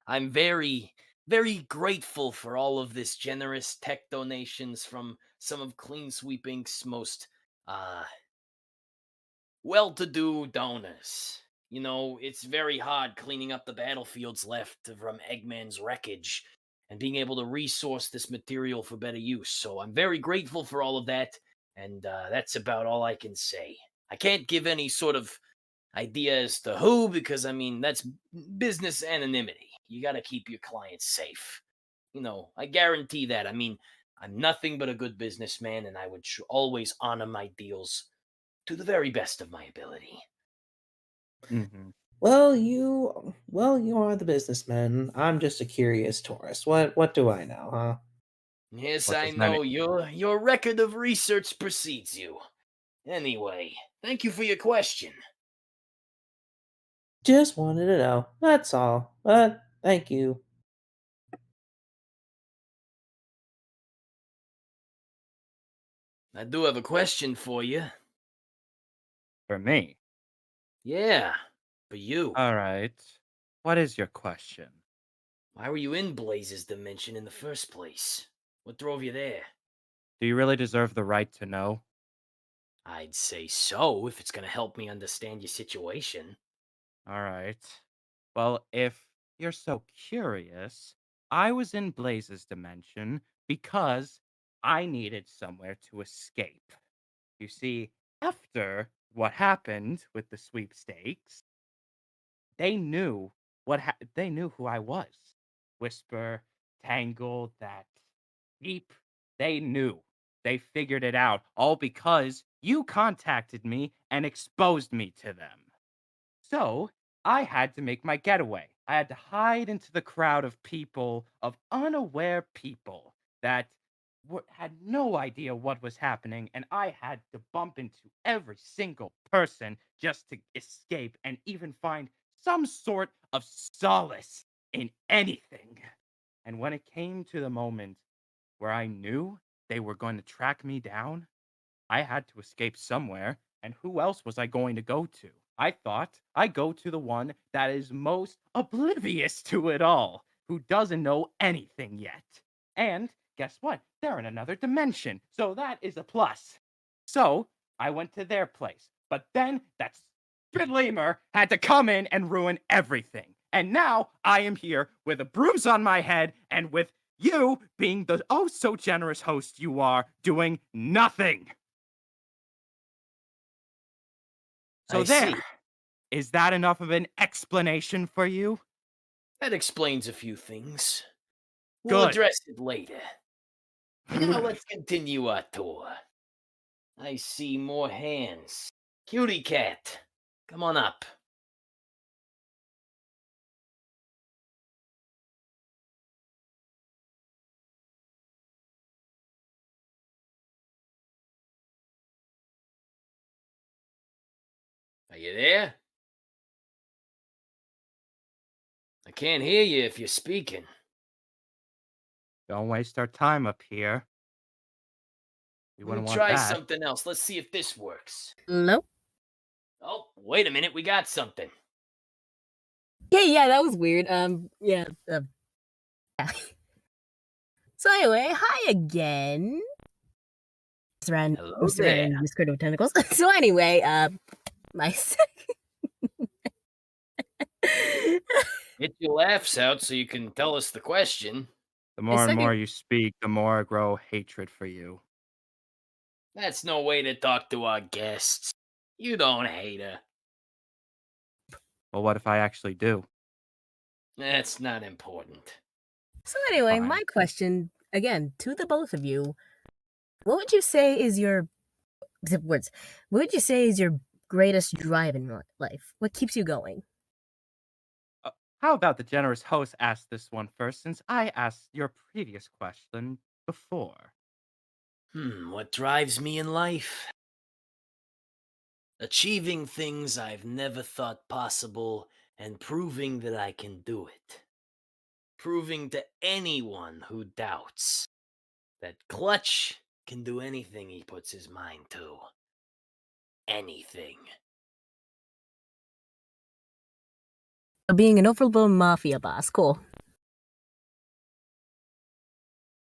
I'm very, very grateful for all of this generous tech donations from some of Clean Sweeping's most uh well-to-do donors. It's very hard cleaning up the battlefields left from Eggman's wreckage and being able to resource this material for better use. So I'm very grateful for all of that, and that's about all I can say. I can't give any sort of idea as to who, because that's business anonymity. You got to keep your clients safe. I guarantee that. I'm nothing but a good businessman, and I would always honor my deals to the very best of my ability. Hmm. Well, you are the businessman. I'm just a curious tourist. What do I know, huh? Yes, What I does many? know your record of research precedes you. Anyway, thank you for your question. Just wanted to know. That's all. But thank you. I do have a question for you. For me. Yeah, for you. All right. What is your question? Why were you in Blaze's dimension in the first place? What drove you there? Do you really deserve the right to know? I'd say so, if it's gonna help me understand your situation. All right. Well, if you're so curious, I was in Blaze's dimension because I needed somewhere to escape. You see, after what happened with the sweepstakes, they knew who I was. Whisper, Tangle, that Deep, they knew. They figured it out, all because you contacted me and exposed me to them. So, I had to make my getaway. I had to hide into the crowd of people, of unaware people that had no idea what was happening, and I had to bump into every single person just to escape and even find some sort of solace in anything. And when it came to the moment where I knew they were going to track me down, I had to escape somewhere, and who else was I going to go to? I thought I go to the one that is most oblivious to it all, who doesn't know anything yet. And guess what? They're in another dimension, so that is a plus. So I went to their place, but then that stupid lemur had to come in and ruin everything. And now I am here with a bruise on my head and with you, being the oh so generous host you are, doing nothing. So I there. see. Is that enough of an explanation for you? That explains a few things. We'll Good. address it later. Now let's continue our tour. I see more hands. Cutie cat, come on up. Are you there? I can't hear you if you're speaking. Don't waste our time up here. We We'll wouldn't want try that. something else. Let's see if this works. Nope. Oh, wait a minute. We got something. Yeah, that was weird. Yeah. So anyway, hi again. Hello Mr. there. Random Discord of Tentacles. So anyway, my Get your laughs out so you can tell us the question. The more and second- more you speak, the more I grow hatred for you. That's no way to talk to our guests. You don't hate her. Well, what if I actually do? That's not important. So anyway, Fine. my question again to the both of you: what would you say is your words? What would you say is your greatest drive in life? What keeps you going? How about the generous host ask this one first, since I asked your previous question before? What drives me in life? Achieving things I've never thought possible and proving that I can do it. Proving to anyone who doubts that Clutch can do anything he puts his mind to. Anything. Being an overall mafia boss, cool.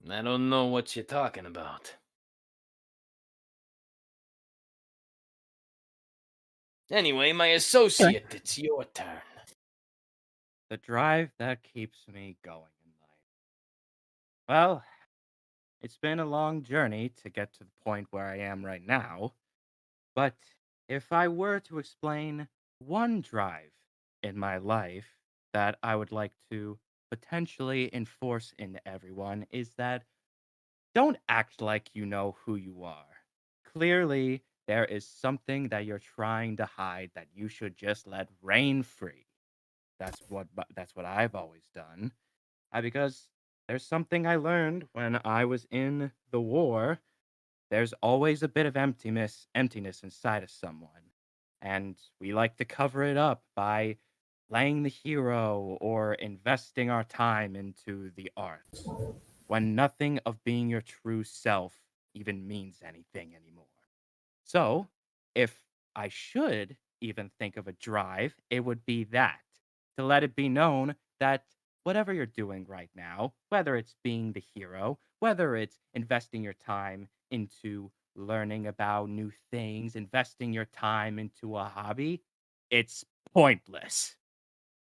I don't know what you're talking about. Anyway, my associate, it's your turn. The drive that keeps me going in life. Well, it's been a long journey to get to the point where I am right now. But if I were to explain one drive in my life that I would like to potentially enforce in everyone, is that don't act like you know who you are. Clearly, there is something that you're trying to hide that you should just let reign free. That's what I've always done. Because there's something I learned when I was in the war. There's always a bit of emptiness inside of someone. And we like to cover it up by playing the hero or investing our time into the arts, when nothing of being your true self even means anything anymore. So, if I should even think of a drive, it would be that to let it be known that whatever you're doing right now, whether it's being the hero, whether it's investing your time into learning about new things, investing your time into a hobby, it's pointless.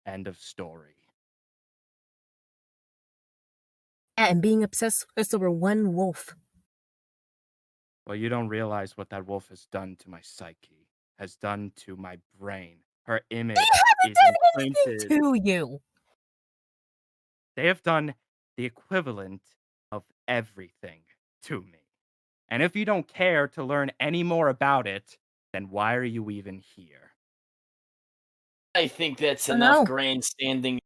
End of story. Yeah, and being obsessed over one wolf. Well, you don't realize what that wolf has done to my psyche, has done to my brain. Her image is imprinted. To you. They have done the equivalent of everything to me. And if you don't care to learn any more about it, then why are you even here? I think that's Oh, enough no. grandstanding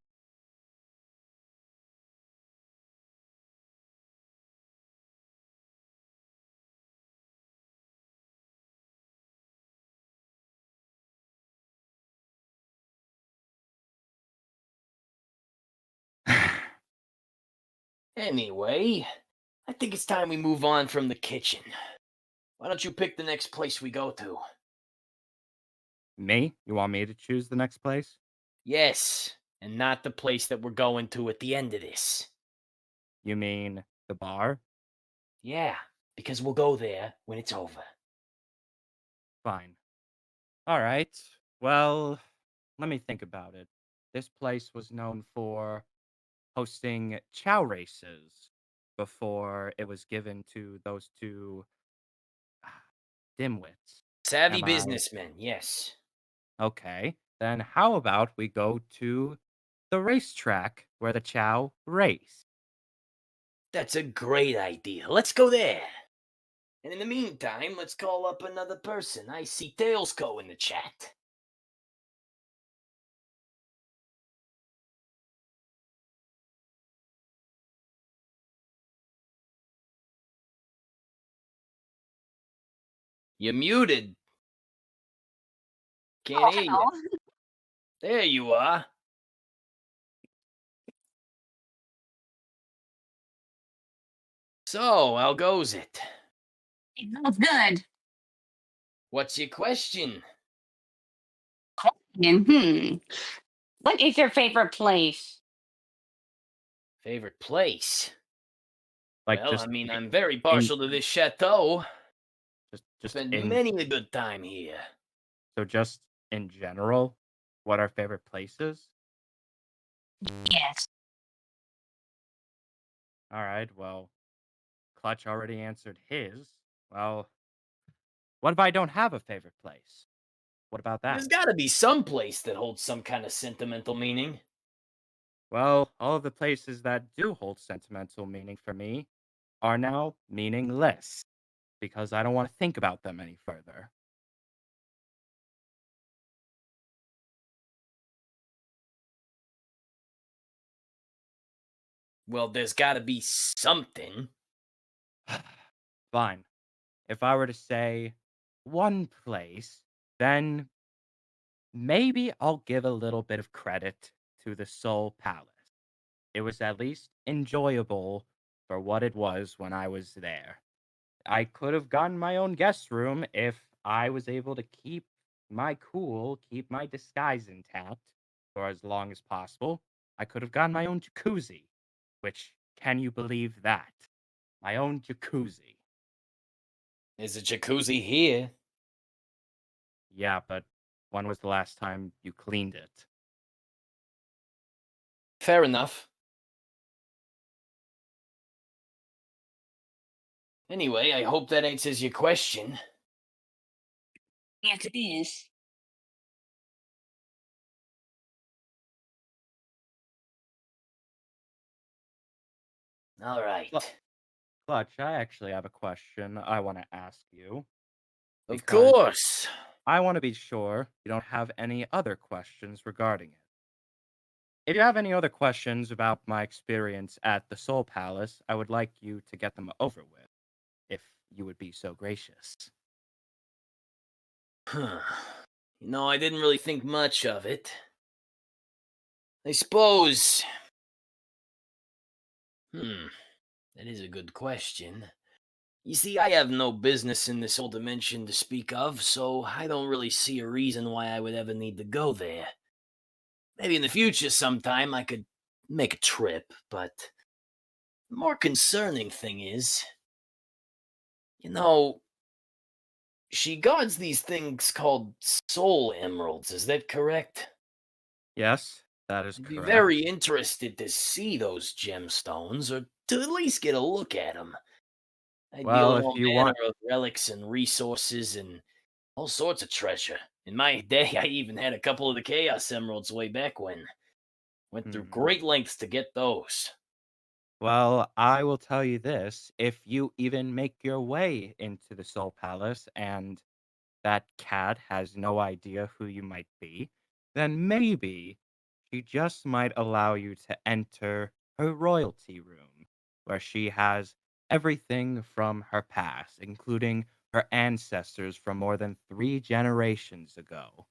Anyway, I think it's time we move on from the kitchen. Why don't you pick the next place we go to? Me? You want me to choose the next place? Yes, and not the place that we're going to at the end of this. You mean the bar? Yeah, because we'll go there when it's over. Fine. All right. Well, let me think about it. This place was known for hosting chow races before it was given to those two dimwits. Savvy Am I businessman, yes. okay? Then how about we go to the racetrack where the chow race? That's a great idea. Let's go there. And in the meantime, let's call up another person. I see Tailsco in the chat. You're muted. Can't hear you. There you are. So, how goes it? It smells good. What's your question? And what is your favorite place? Favorite place? Like Well, I just mean, I'm very in partial to this chateau. just Spent in many a good time here. so just in general, what our favorite places? Yes. All right, well, Clutch already answered his. Well, what if I don't have a favorite place? What about that? There's gotta be some place that holds some kind of sentimental meaning. Well, all of the places that do hold sentimental meaning for me are now meaningless because I don't want to think about them any further. Well, there's gotta be something. Fine. If I were to say one place, then maybe I'll give a little bit of credit to the Soul Palace. It was at least enjoyable for what it was when I was there. I could have gotten my own guest room if I was able to keep my cool, keep my disguise intact for as long as possible. I could have gotten my own jacuzzi, which, can you believe that? My own jacuzzi. There's a jacuzzi here. Yeah, but when was the last time you cleaned it? Fair enough. Anyway, I hope that answers your question. Yes, it is. All right. Clutch, I actually have a question I want to ask you Of because course. I want to be sure you don't have any other questions regarding it. If you have any other questions about my experience at the Soul Palace, I would like you to get them over with, if you would be so gracious. I didn't really think much of it. I suppose. That is a good question. You see, I have no business in this old dimension to speak of, so I don't really see a reason why I would ever need to go there. Maybe in the future sometime I could make a trip, but the more concerning thing is, you know, she guards these things called soul emeralds, is that correct? Yes, that is I'd be correct. very interested to see those gemstones, or to at least get a look at them. I deal Well, in if all you manner want, of relics and resources and all sorts of treasure. In my day, I even had a couple of the Chaos Emeralds way back when. Went through hmm. great lengths to get those. Well, I will tell you this: if you even make your way into the Soul Palace and that cat has no idea who you might be, then maybe she just might allow you to enter her royalty room, where she has everything from her past, including her ancestors from more than 3 generations ago.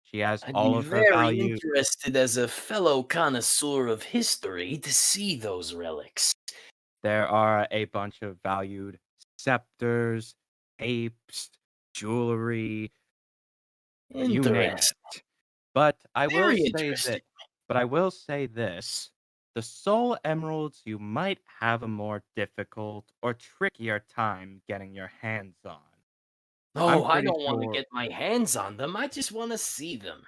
She has I'd all be of her very value. interested as a fellow connoisseur of history to see those relics. there are a bunch of valued scepters, apes, jewelry, you name Interesting. it. But I will Very say that interesting. but I will say this. The soul emeralds you might have a more difficult or trickier time getting your hands on. I'm Oh, I pretty don't want to sure. get my hands on them. I just want to see them.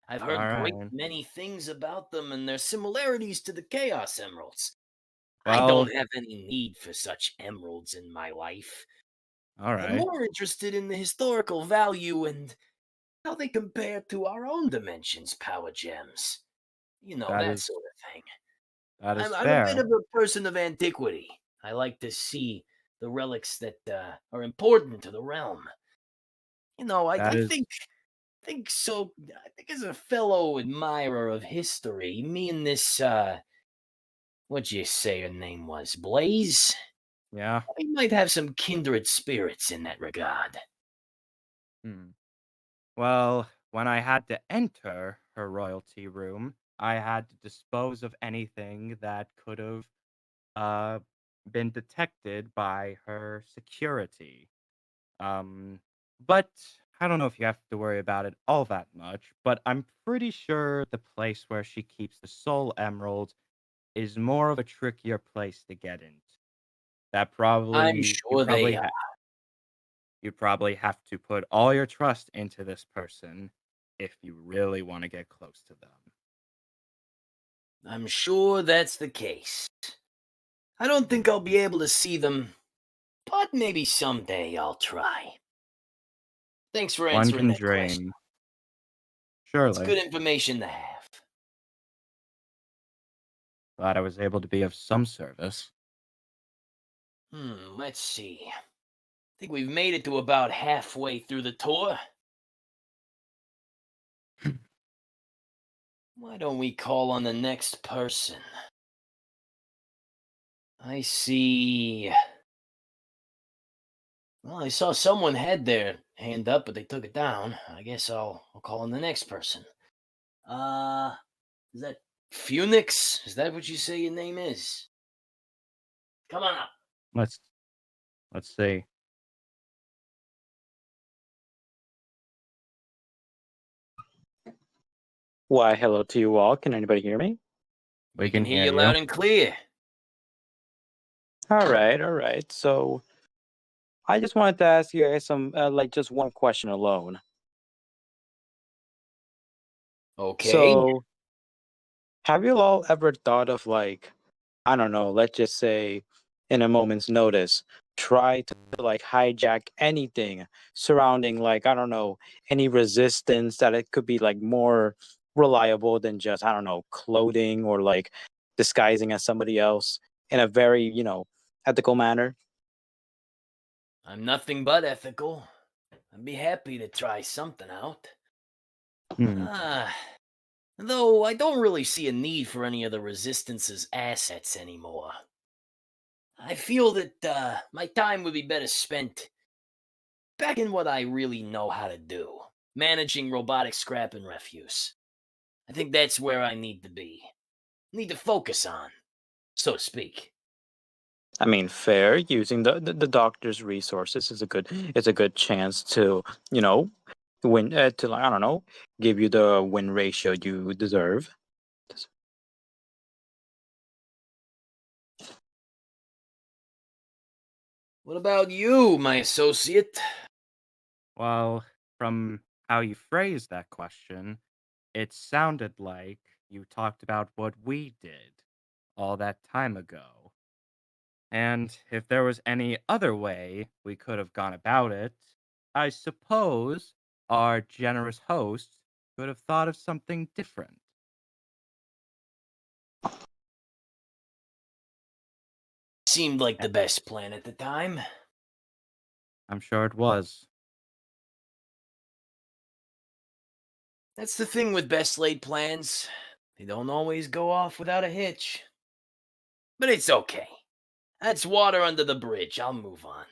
I've heard great Alright. many things about them and their similarities to the Chaos Emeralds. I Well, don't have any need for such emeralds in my life. I'm alright. more interested in the historical value and how they compare to our own dimension's power gems. You know, That that is sort of thing. that is I'm a bit fair. of a person of antiquity. I like to see the relics that are important to the realm. You know, That I is think so. I think as a fellow admirer of history, me and this, what'd you say her name was? Blaze? yeah. We might have some kindred spirits in that regard. Hmm. Well, when I had to enter her royalty room, I had to dispose of anything that could have uh, been detected by her security. Um, but I don't know if you have to worry about it all that much, but I'm pretty sure the place where she keeps the soul emerald is more of a trickier place to get into. That I'm probably sure they are. you probably have to put all your trust into this person if you really want to get close to them. I'm sure that's the case. I don't think I'll be able to see them, but maybe someday I'll try. Thanks for One answering can that question. dream. It's Surely. good information to have. Glad I was able to be of some service. Let's see. I think we've made it to about halfway through the tour. Why don't we call on the next person? I see. Well, I saw someone had their hand up, but they took it down. I guess I'll call on the next person. Uh, is that Phoenix? Is that what you say your name is? Come on up. Let's let's see. Why, hello to you all. Can anybody hear me? We We can can hear hear you you. loud and clear. All right, all right. So I just wanted to ask you guys some, like, just one question alone. Okay. So, have you all ever thought of, like, I don't know, let's just say, in a moment's notice, try to like hijack anything surrounding, like, I don't know, any resistance that it could be like more reliable than just, I don't know, clothing or like disguising as somebody else in a very, ethical manner? I'm nothing but ethical. I'd be happy to try something out. Hmm. Ah, though I don't really see a need for any of the Resistance's assets anymore. I feel that my time would be better spent back in what I really know how to do, managing robotic scrap and refuse. I think that's where I need to be. Need to focus on, so to speak. I mean, fair. Using the doctor's resources is a good chance to, you know, win, to, like, I don't know, give you the win ratio you deserve. What about you, my associate? Well, from how you phrased that question, it sounded like you talked about what we did all that time ago. And if there was any other way we could have gone about it, I suppose our generous host could have thought of something different. Seemed like Eh, the best plan at the time. I'm sure it was. That's the thing with best laid plans. They don't always go off without a hitch. But it's okay. That's water under the bridge. I'll move on.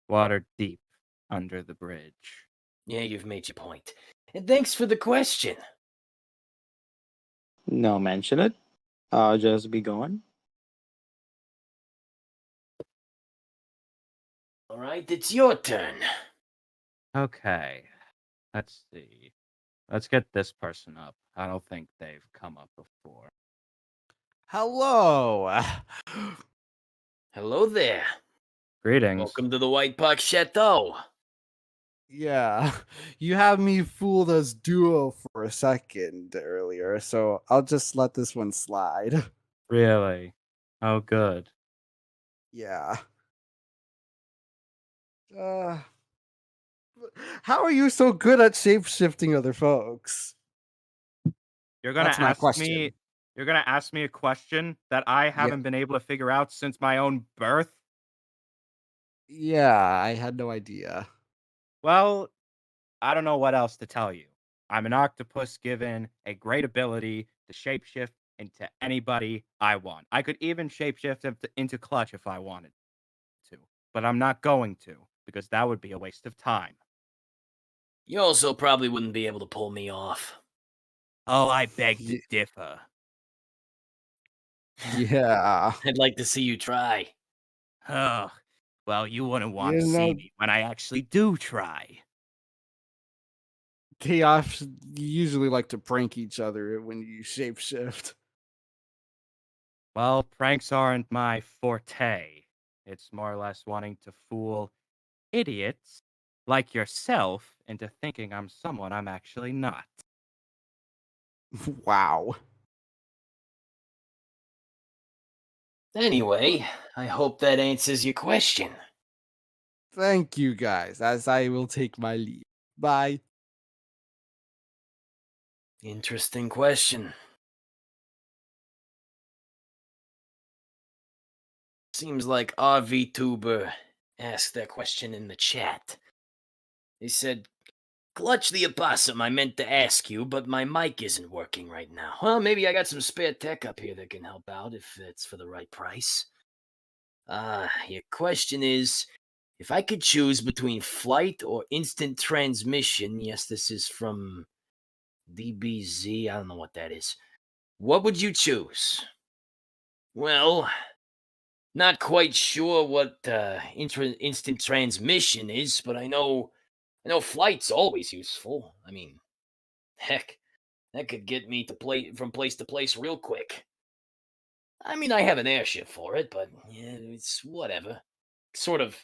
Water deep under the bridge. Yeah, you've made your point. And thanks for the question. No, mention it. I'll just be going. All right, it's your turn. Okay. Let's see. Let's get this person up. I don't think they've come up before. Hello. Hello there. Greetings. Welcome to the White Park Chateau. Yeah, you had me fooled as duo for a second earlier, so I'll just let this one slide. Really? Oh, good. Yeah. Uh, how are you so good at shape-shifting other folks? You're gonna That's my ask question. me. You're gonna ask me a question that I Yeah. haven't been able to figure out since my own birth. Yeah, I had no idea. Well, I don't know what else to tell you. I'm an octopus given a great ability to shapeshift into anybody I want. I could even shapeshift into Clutch if I wanted to, but I'm not going to because that would be a waste of time. You also probably wouldn't be able to pull me off. Oh, I beg to differ. Yeah. I'd like to see you try. Oh, well, you wouldn't want You to know, see me when I actually do try. they usually like to prank each other when you shapeshift. Well, pranks aren't my forte. It's more or less wanting to fool idiots like yourself into thinking I'm someone I'm actually not. Wow. Anyway, I hope that answers your question. Thank you guys, as I will take my leave. Bye. Interesting question. Seems like RVTuber asked that question in the chat. He said, Clutch the opossum, I meant to ask you, but my mic isn't working right now. Well, maybe I got some spare tech up here that can help out if it's for the right price. Your question is, if I could choose between flight or instant transmission, yes, this is from DBZ, I don't know what that is. What would you choose? Well, not quite sure what instant transmission is, but I know flight's always useful. I mean, heck, that could get me from place to place real quick. I mean, I have an airship for it, but yeah, it's whatever. Sort of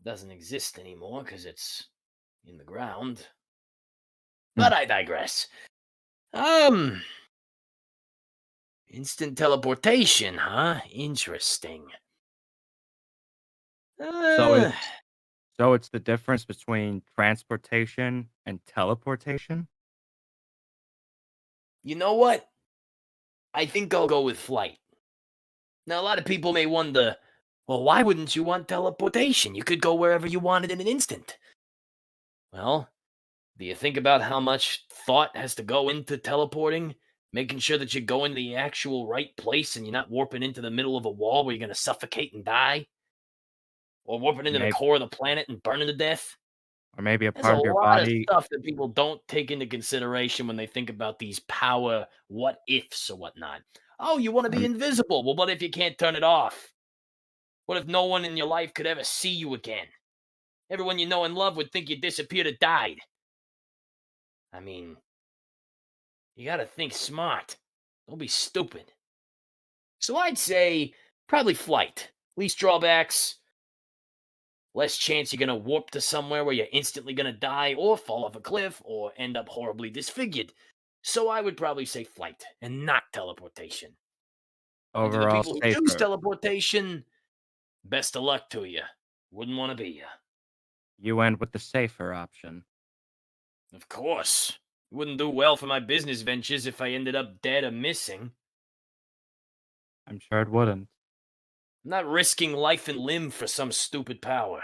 doesn't exist anymore because it's in the ground. But I digress. Instant teleportation, huh? Interesting. So it's the difference between transportation and teleportation? You know what? I think I'll go with flight. Now, a lot of people may wonder, well, why wouldn't you want teleportation? You could go wherever you wanted in an instant. Well, do you think about how much thought has to go into teleporting? Making sure that you're going to the actual right place and you're not warping into the middle of a wall where you're going to suffocate and die? Or warping into the Maybe, core of the planet and burning to death? or maybe a There's a part of your lot of body. stuff that people don't take into consideration when they think about these power what ifs or whatnot. Oh, you want to be invisible. Well, what if you can't turn it off? What if no one in your life could ever see you again? Everyone you know and love would think you disappeared or died. I mean, you gotta think smart. Don't be stupid. So I'd say probably flight. Least drawbacks, less chance you're gonna warp to somewhere where you're instantly gonna die or fall off a cliff or end up horribly disfigured. So I would probably say flight and not teleportation. And to the Overall people who choose safer. teleportation, best of luck to you. Wouldn't want to be you. You went with the safer option. Of course. It wouldn't do well for my business ventures if I ended up dead or missing. I'm sure it wouldn't. I'm not risking life and limb for some stupid power.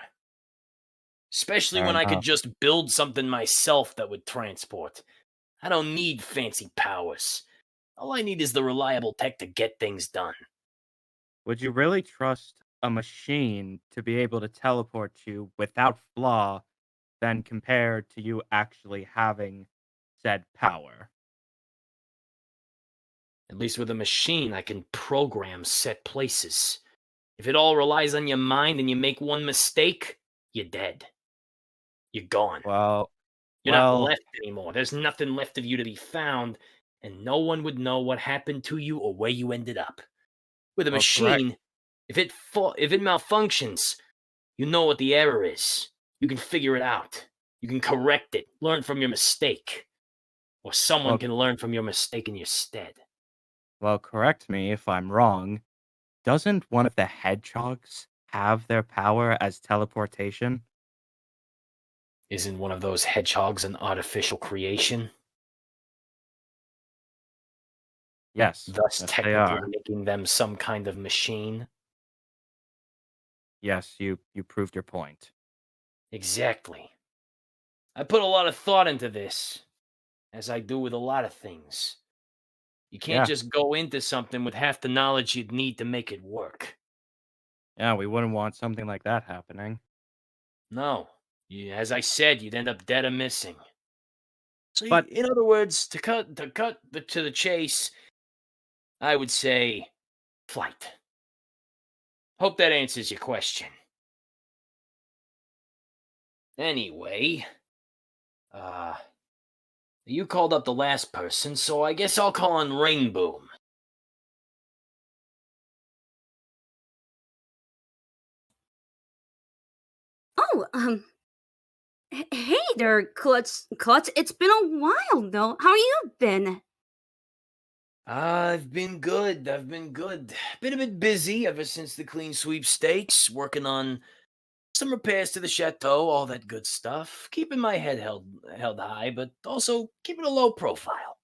Especially Fair when I could enough. just build something myself that would transport. I don't need fancy powers. All I need is the reliable tech to get things done. Would you really trust a machine to be able to teleport you without flaw than compared to you actually having said power? At least with a machine, I can program set places. If it all relies on your mind and you make one mistake, you're dead. You're gone. Well, You're not well, left anymore. There's nothing left of you to be found, and no one would know what happened to you or where you ended up. With a well, correct. machine, if it malfunctions, you know what the error is. You can figure it out. You can correct it, learn from your mistake. Or someone Well, can learn from your mistake in your stead. well, correct me if I'm wrong. Doesn't one of the hedgehogs have their power as teleportation? Isn't one of those hedgehogs an artificial creation? Yes, Thus yes, they technically are. making them some kind of machine? Yes, you proved your point. Exactly. I put a lot of thought into this, as I do with a lot of things. You can't Yeah, just go into something with half the knowledge you'd need to make it work. yeah, we wouldn't want something like that happening. No. As I said, you'd end up dead or missing. So, But in other words, to the chase, I would say flight. Hope that answers your question. Anyway, uh, you called up the last person, so I guess I'll call on Rainboom. Oh, hey there, Klutz. Klutz, it's been a while, though. How you been? I've been good. Been a bit busy ever since the Clean Sweepstakes, working on some repairs to the Chateau, all that good stuff. Keeping my head held high, but also keeping a low profile.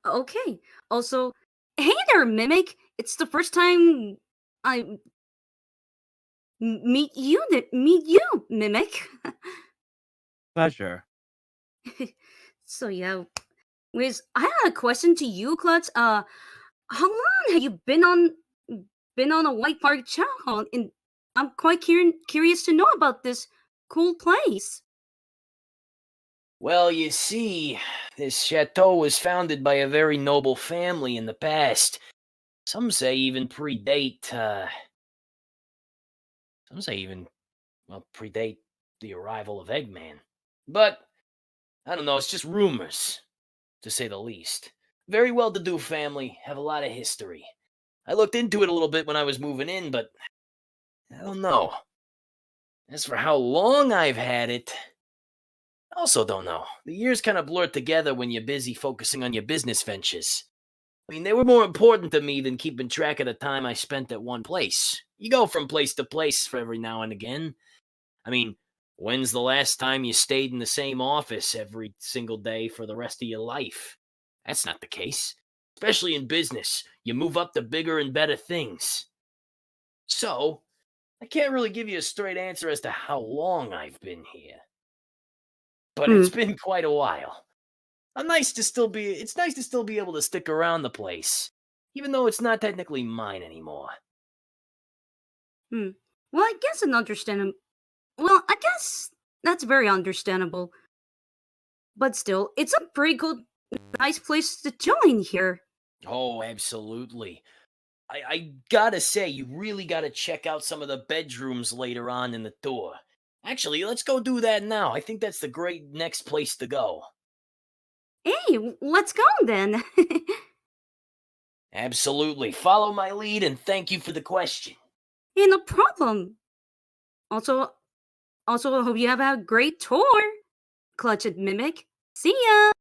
Okay. Also, hey there, Mimic. It's the first time I meet you, Mimic. pleasure. So yeah, I had a question to you, Klutz. How long have you been on a White Park Chow Hall? And I'm quite curious to know about this cool place. Well, you see, this chateau was founded by a very noble family in the past. Some say even predate the arrival of Eggman. But I don't know, it's just rumors, to say the least. Very well-to-do family, have a lot of history. I looked into it a little bit when I was moving in, but I don't know. As for how long I've had it, I also don't know. The years kind of blur together when you're busy focusing on your business ventures. I mean, they were more important to me than keeping track of the time I spent at one place. You go from place to place for every now and again. I mean, when's the last time you stayed in the same office every single day for the rest of your life? That's not the case. Especially in business, you move up to bigger and better things. So, I can't really give you a straight answer as to how long I've been here. But it's been quite a while. It's nice to still be able to stick around the place, even though it's not technically mine anymore. Well, I guess Well, I guess that's very understandable. But still, it's a pretty good, nice place to join here. Oh, absolutely. I gotta say, you really gotta check out some of the bedrooms later on in the tour. Actually, let's go do that now. I think that's the great next place to go. Hey, let's go then. Absolutely. Follow my lead and thank you for the question. Hey, no problem. Also, I hope you have a great tour. Clutch and Mimic. See ya.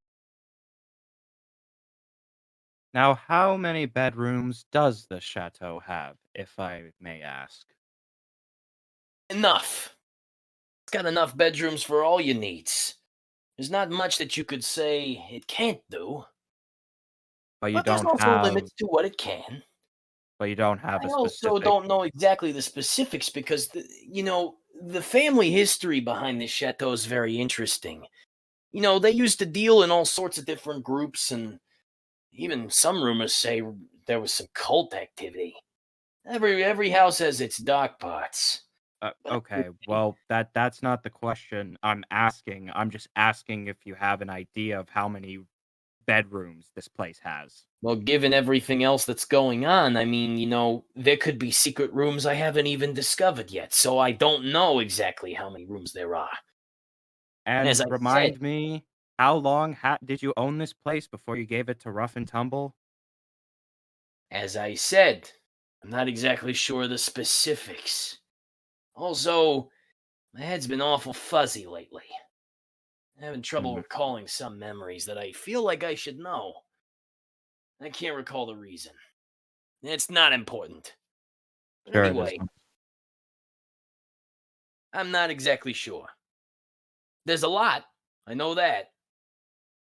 Now, how many bedrooms does the chateau have, if I may ask? Enough. It's got enough bedrooms for all your needs. There's not much that you could say it can't do. But you But there's don't also have limits to what it can. but you don't have I a also specific don't know exactly the specifics because, the family history behind this chateau is very interesting. They used to deal in all sorts of different groups, and even some rumors say there was some cult activity. Every house has its dark parts. okay, well, that's not the question I'm asking. I'm just asking if you have an idea of how many bedrooms this place has. Well, given everything else that's going on, I mean, there could be secret rooms I haven't even discovered yet, so I don't know exactly how many rooms there are. And As I said, remind me, how long did you own this place before you gave it to Rough and Tumble? I'm not exactly sure of the specifics. Also, my head's been awful fuzzy lately. I'm having trouble recalling some memories that I feel like I should know. I can't recall the reason. It's not important. But Sure it anyway, isn't. I'm not exactly sure. There's a lot, I know that,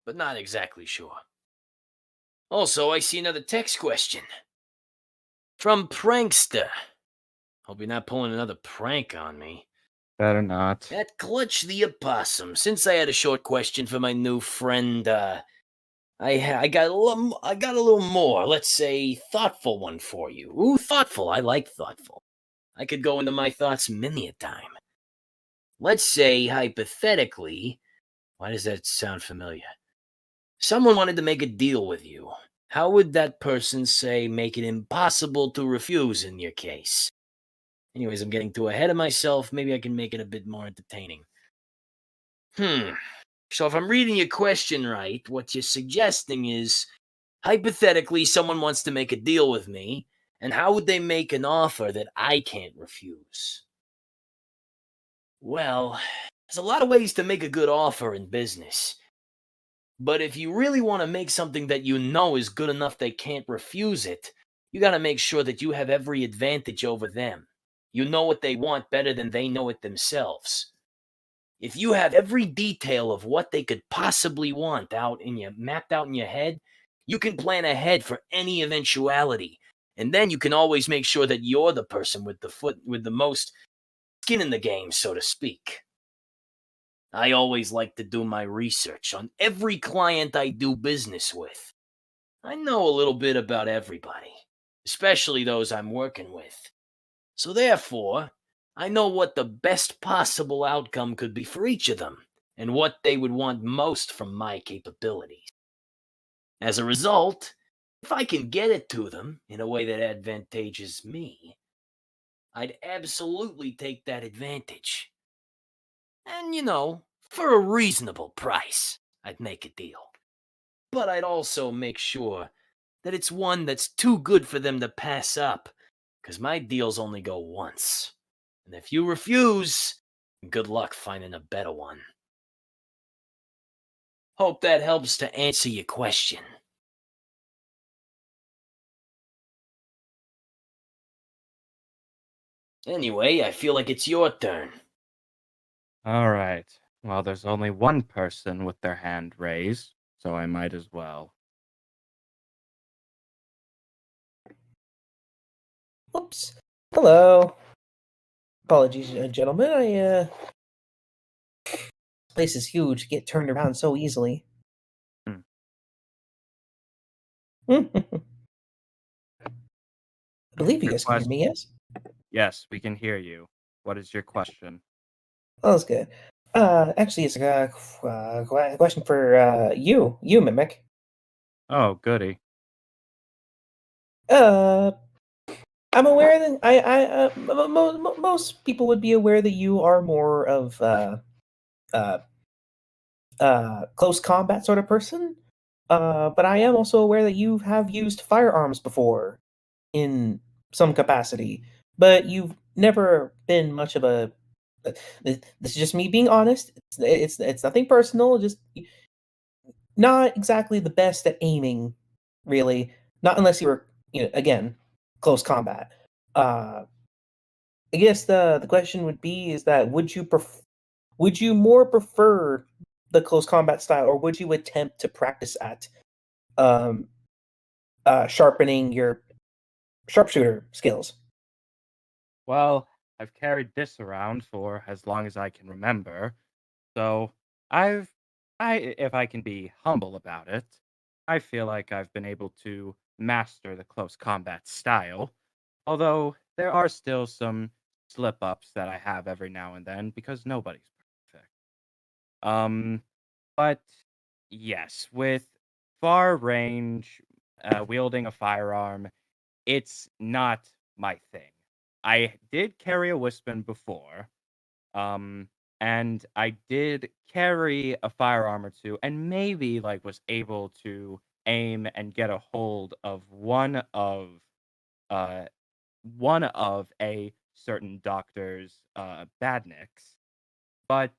but not exactly sure. Also, I see another text question. From Prankster. Hope you're not pulling another prank on me. Better not. At Clutch the Opossum, since I had a short question for my new friend, I got a little more, let's say, thoughtful one for you. Ooh, thoughtful. I like thoughtful. I could go into my thoughts many a time. Let's say, hypothetically, why does that sound familiar? Someone wanted to make a deal with you. How would that person, say, make it impossible to refuse in your case? Anyways, I'm getting too ahead of myself. Maybe I can make it a bit more entertaining. So if I'm reading your question right, what you're suggesting is, hypothetically, someone wants to make a deal with me, and how would they make an offer that I can't refuse? Well, there's a lot of ways to make a good offer in business. But if you really want to make something that you know is good enough they can't refuse it, you got to make sure that you have every advantage over them. You know what they want better than they know it themselves. If you have every detail of what they could possibly want mapped out in your head, you can plan ahead for any eventuality. And then you can always make sure that you're the person with the most skin in the game, so to speak. I always like to do my research on every client I do business with. I know a little bit about everybody, especially those I'm working with. So therefore, I know what the best possible outcome could be for each of them, and what they would want most from my capabilities. As a result, if I can get it to them in a way that advantages me, I'd absolutely take that advantage. And, for a reasonable price, I'd make a deal. But I'd also make sure that it's one that's too good for them to pass up, because my deals only go once. And if you refuse, good luck finding a better one. Hope that helps to answer your question. Anyway, I feel like it's your turn. All right. Well, there's only one person with their hand raised, so I might as well. Oops. Hello. Apologies, gentlemen. Place is huge. Get turned around so easily. I believe you Your guys can hear me, yes? Yes, we can hear you. What is your question? Oh, that's good. Actually, it's a question for you, Mimic. Oh, goody. I'm aware that most people would be aware that you are more of close combat sort of person. But I am also aware that you have used firearms before in some capacity, but you've never been much of a. This is just me being honest. It's nothing personal. Just not exactly the best at aiming, really. Not unless you were, again, close combat. I guess the question would be is that would you more prefer the close combat style, or would you attempt to practice at um, sharpening your sharpshooter skills? Well, I've carried this around for as long as I can remember, so if I can be humble about it, I feel like I've been able to master the close combat style, although there are still some slip-ups that I have every now and then because nobody's perfect. Um, but yes, with far range, wielding a firearm, it's not my thing. I did carry a Wispin before, um, and I did carry a firearm or two, and maybe like was able to aim and get a hold of uh one of a certain doctor's badniks. But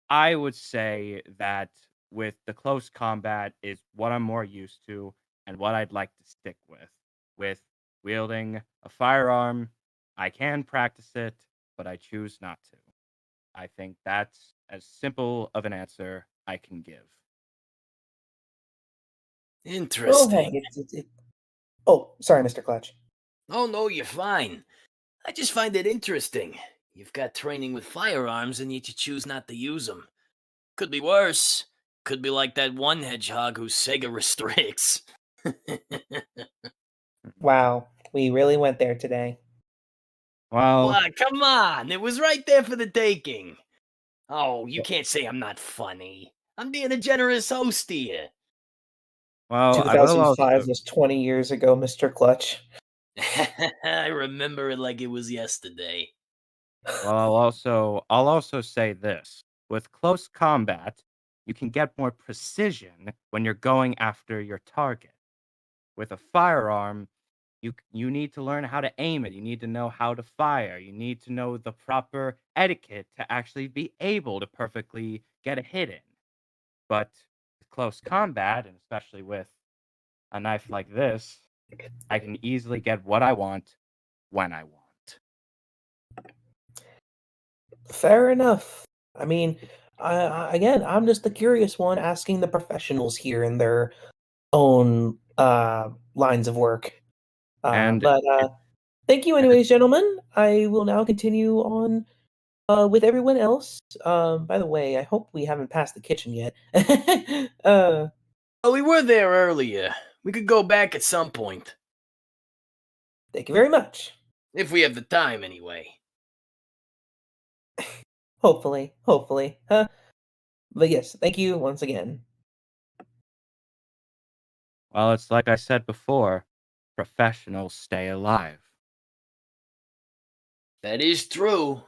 I would say that with the close combat is what I'm more used to and what I'd like to stick with. With wielding a firearm, I can practice it, but I choose not to. I think that's as simple of an answer I can give. Well, Interesting. hey, oh, sorry, Mr. Clutch. Oh, no, you're fine. I just find it interesting. You've got training with firearms and yet you choose not to use them. Could be worse. Could be like that one hedgehog who Sega restricts. Wow, we really went there today. Well, What? Come on. It was right there for the taking. Oh, you can't say I'm not funny. I'm being a generous host here. well, I will 2005 also was 20 years ago, Mr. Clutch. I remember it like it was yesterday. well, I'll also say this. With close combat, you can get more precision when you're going after your target. With a firearm, you need to learn how to aim it. You need to know how to fire. You need to know the proper etiquette to actually be able to perfectly get a hit in. But with close combat, and especially with a knife like this, I can easily get what I want when I want. Fair enough. I mean, again, I'm just the curious one asking the professionals here in their own lines of work. And But thank you, anyways, gentlemen. I will now continue on with everyone else. By the way, I hope we haven't passed the kitchen yet. Well, we were there earlier. We could go back at some point. Thank you very much. If we have the time, anyway. Hopefully. But yes, thank you once again. well, it's like I said before, professionals stay alive. That is true.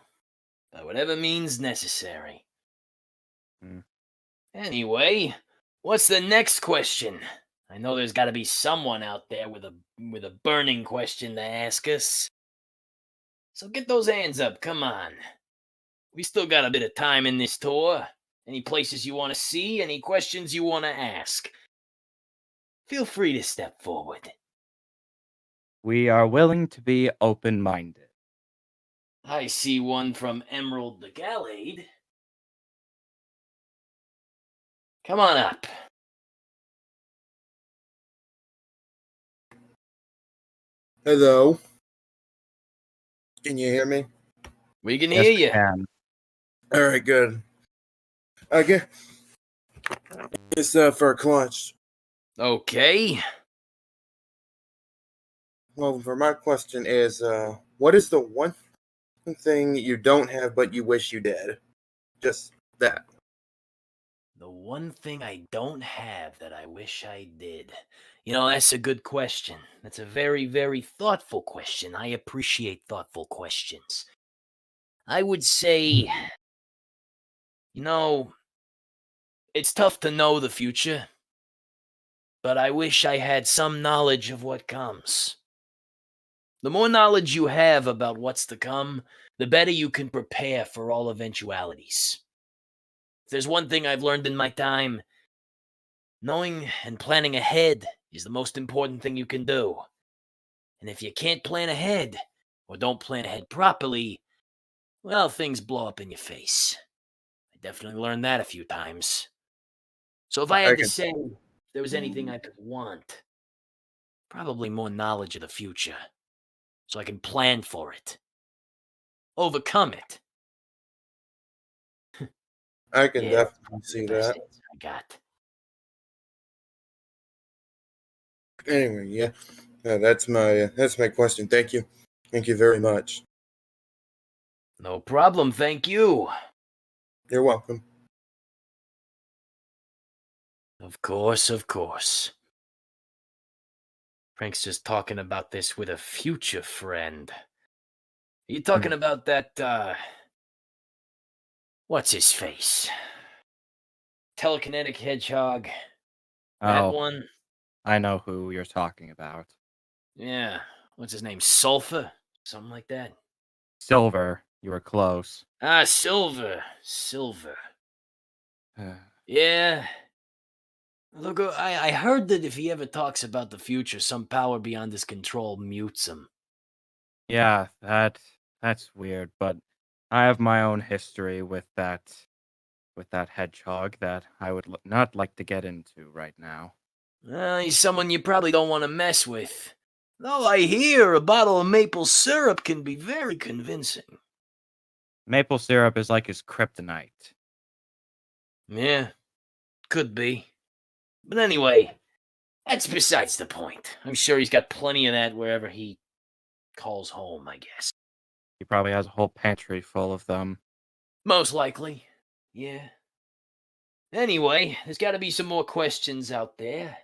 By whatever means necessary. Mm. Anyway, what's the next question? I know there's got to be someone out there with a burning question to ask us. So get those hands up, come on. We still got a bit of time in this tour. Any places you want to see, any questions you want to ask. Feel free to step forward. We are willing to be open-minded. I see one from Emerald the Gallade. Come on up. Hello. Can you hear me? We can Yes, hear we you. can. All right, good. I guess it's for a clutch. Okay. Well, for my question is, what is the one thing you don't have but you wish you did? Just that. The one thing I don't have that I wish I did. You know, that's a good question. That's a very, very thoughtful question. I appreciate thoughtful questions. I would say, you know, it's tough to know the future, but I wish I had some knowledge of what comes. The more knowledge you have about what's to come, the better you can prepare for all eventualities. If there's one thing I've learned in my time, knowing and planning ahead is the most important thing you can do. And if you can't plan ahead, or don't plan ahead properly, well, things blow up in your face. I definitely learned that a few times. So if I I had to can. say if there was anything I could want, probably more knowledge of the future, so I can plan for it, overcome it. I can Yeah, that's definitely probably see the best that. answer I got. Anyway, yeah, that's my question. Thank you very much. No problem, thank you. You're welcome. Of course, of course. Frank's just talking about this with a future friend. Are you talking about that, what's his face? Telekinetic hedgehog. That Oh, one? I know who you're talking about. Yeah. What's his name? Sulfur? Something like that? Silver, you were close. Ah, Silver. Silver. Yeah. Look, I heard that if he ever talks about the future, some power beyond his control mutes him. Yeah, that's weird, but I have my own history with that hedgehog that I would not like to get into right now. He's someone you probably don't want to mess with. Though I hear a bottle of maple syrup can be very convincing. Maple syrup is like his kryptonite. Yeah, could be. But anyway, that's besides the point. I'm sure he's got plenty of that wherever he calls home, I guess. He probably has a whole pantry full of them. Most likely, yeah. Anyway, there's got to be some more questions out there.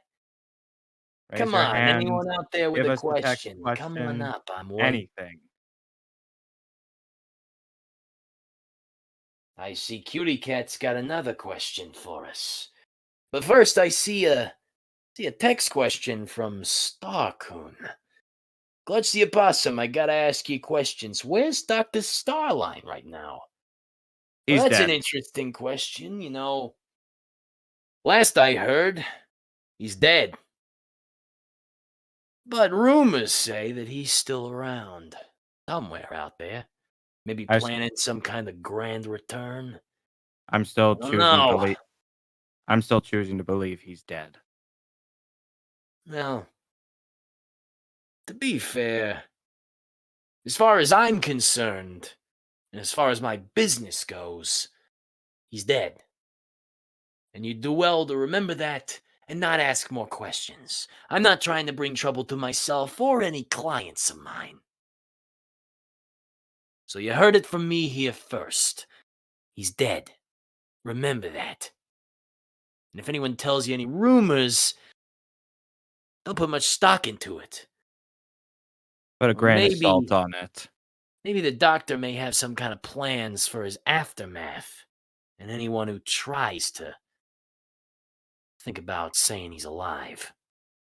Raise Come your on, hand. anyone out there with Give a us the text question? Come on question. up, I'm waiting. Anything. I see Cutie Cat's got another question for us. But first, I see a text question from Starcoon. Glutch the Opossum, I gotta ask you questions. Where's Dr. Starline right now? He's Well, that's dead. an interesting question, you know. Last I heard, he's dead. But rumors say that he's still around. Somewhere out there. Maybe planning some kind of grand return. I'm still I don't choosing to know. believe. I'm still choosing to believe he's dead. Well, to be fair, as far as I'm concerned, and as far as my business goes, he's dead. And you do well to remember that and not ask more questions. I'm not trying to bring trouble to myself or any clients of mine. So you heard it from me here first. He's dead. Remember that. And if anyone tells you any rumors, don't put much stock into it. Put a Or grain of salt on it. Maybe the doctor may have some kind of plans for his aftermath. And anyone who tries to think about saying he's alive.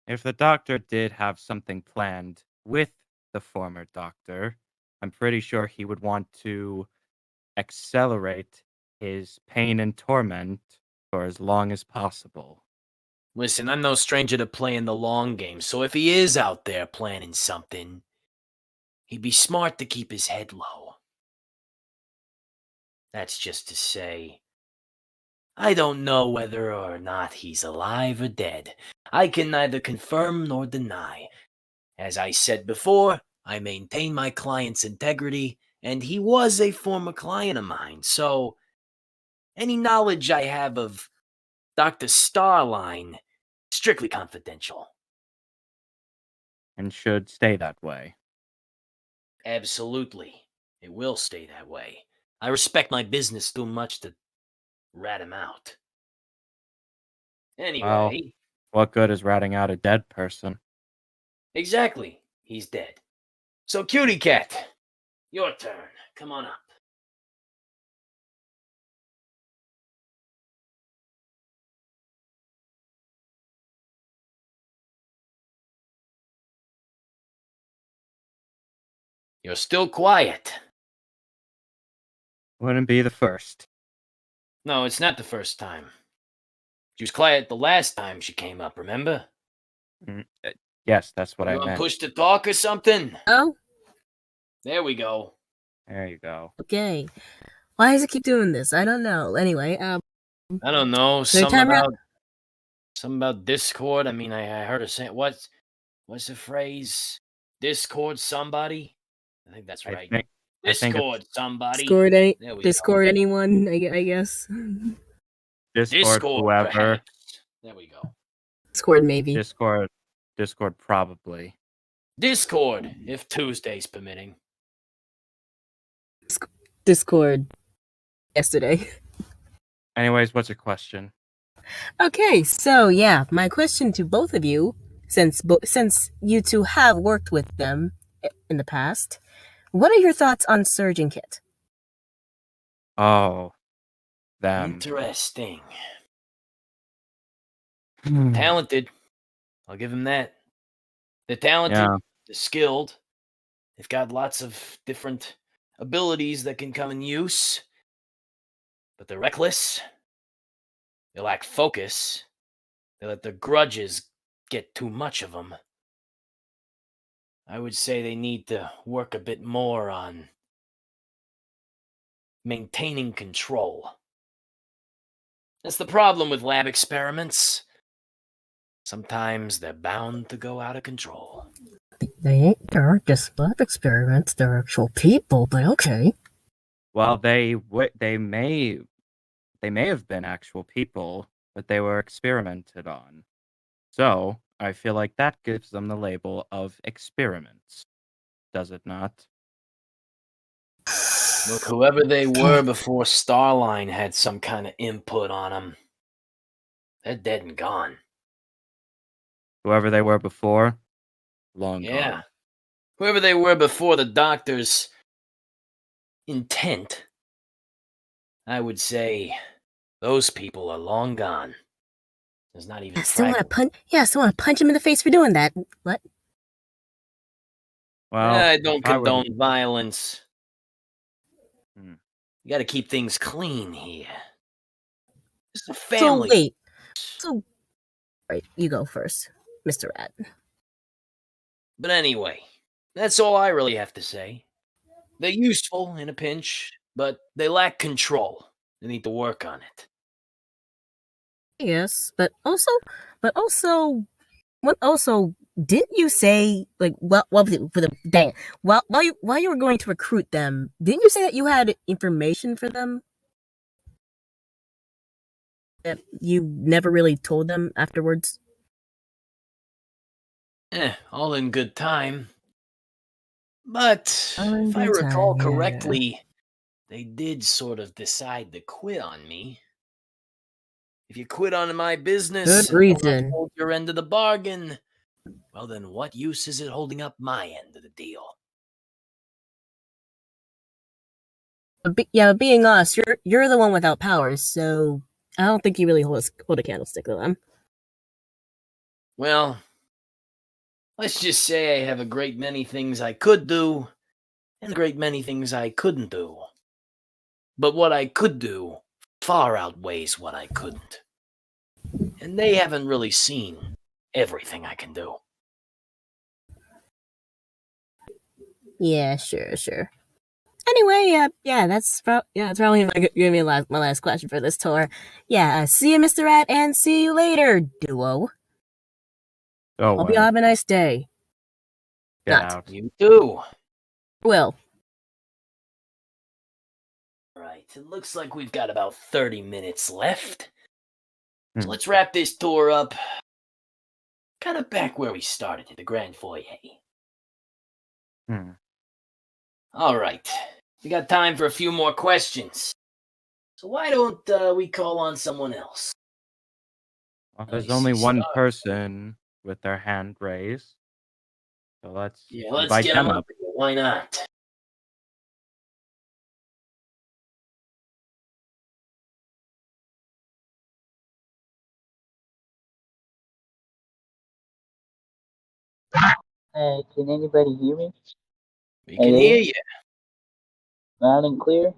If the doctor did have something planned with the former doctor, I'm pretty sure he would want to accelerate his pain and torment for as long as possible. Listen, I'm no stranger to playing the long game, so if he is out there planning something, he'd be smart to keep his head low. That's just to say, I don't know whether or not he's alive or dead. I can neither confirm nor deny. As I said before, I maintain my client's integrity, and he was a former client of mine, so any knowledge I have of Dr. Starline, strictly confidential. And should stay that way. Absolutely. It will stay that way. I respect my business too much to rat him out. Anyway. Well, what good is ratting out a dead person? Exactly. He's dead. So, Cutie Cat, your turn. Come on up. You're still quiet. Wouldn't be the first. No, it's not the first time. She was quiet the last time she came up, remember? Yes, that's what I You on meant. push to talk or something? Oh? There we go. There you go. Okay. Why does it keep doing this? I don't know. Anyway, I don't know. So your Something timer- about Discord. I mean, I heard her say what's the phrase? Discord somebody? I think that's right. I think Discord somebody. There we Discord anyone, I guess. Discord whoever. perhaps. There we go. Discord maybe. Discord probably. Discord, if Tuesday's permitting. Discord yesterday. Anyways, what's your question? Okay, so yeah, my question to both of you, since you two have worked with them in the past, what are your thoughts on Surgeon Kit? Oh, them. Interesting. Hmm. Talented. I'll give him that. They're talented. Yeah. They're skilled. They've got lots of different abilities that can come in use. But they're reckless. They lack focus. They let their grudges get too much of them. I would say they need to work a bit more on maintaining control. That's the problem with lab experiments. Sometimes they're bound to go out of control. They aren't just lab experiments, they're actual people, but okay. Well, they may have been actual people, but they were experimented on. So I feel like that gives them the label of experiments, does it not? Look, whoever they were before Starline had some kind of input on them, they're dead and gone. Whoever they were before, long Yeah. gone. Whoever they were before the doctor's intent, I would say those people are long gone. There's not even I still want to fragments. punch him in the face for doing that. What? Well, I don't if I were condone violence. Hmm. You got to keep things clean here. This is a So family. wait. So, right, you go first, Mr. Rat. But anyway, that's all I really have to say. They're useful in a pinch, but they lack control. They need to work on it. Yes, but also, what also didn't you say like for the dang while you were going to recruit them? Didn't you say that you had information for them that you never really told them afterwards? All in good time. But All in if I good recall time, yeah. correctly, they did sort of decide to quit on me. If you quit on my business, Good reason. hold your end of the bargain, well then what use is it holding up my end of the deal? But being us, you're the one without powers, so I don't think you really hold a candlestick to them. Well, let's just say I have a great many things I could do, and a great many things I couldn't do. But what I could do far outweighs what I couldn't. And they haven't really seen everything I can do. Yeah, sure. Anyway, that's probably gonna be my last question for this tour. Yeah, see you, Mr. Rat, and see you later, duo. Oh, Hope you have a nice day. Get Not. out. You too. Will. Right, it looks like we've got about 30 minutes left. So Hmm. let's wrap this tour up. Kind of back where we started, at the Grand Foyer. Hmm. All right, we got time for a few more questions. So why don't we call on someone else? Well, Let there's me only see, one Star. person with their hand raised, so let's Yeah, let's invite get them them up. up here. Why not? Hey, can anybody hear me? We can hear you. Loud and clear?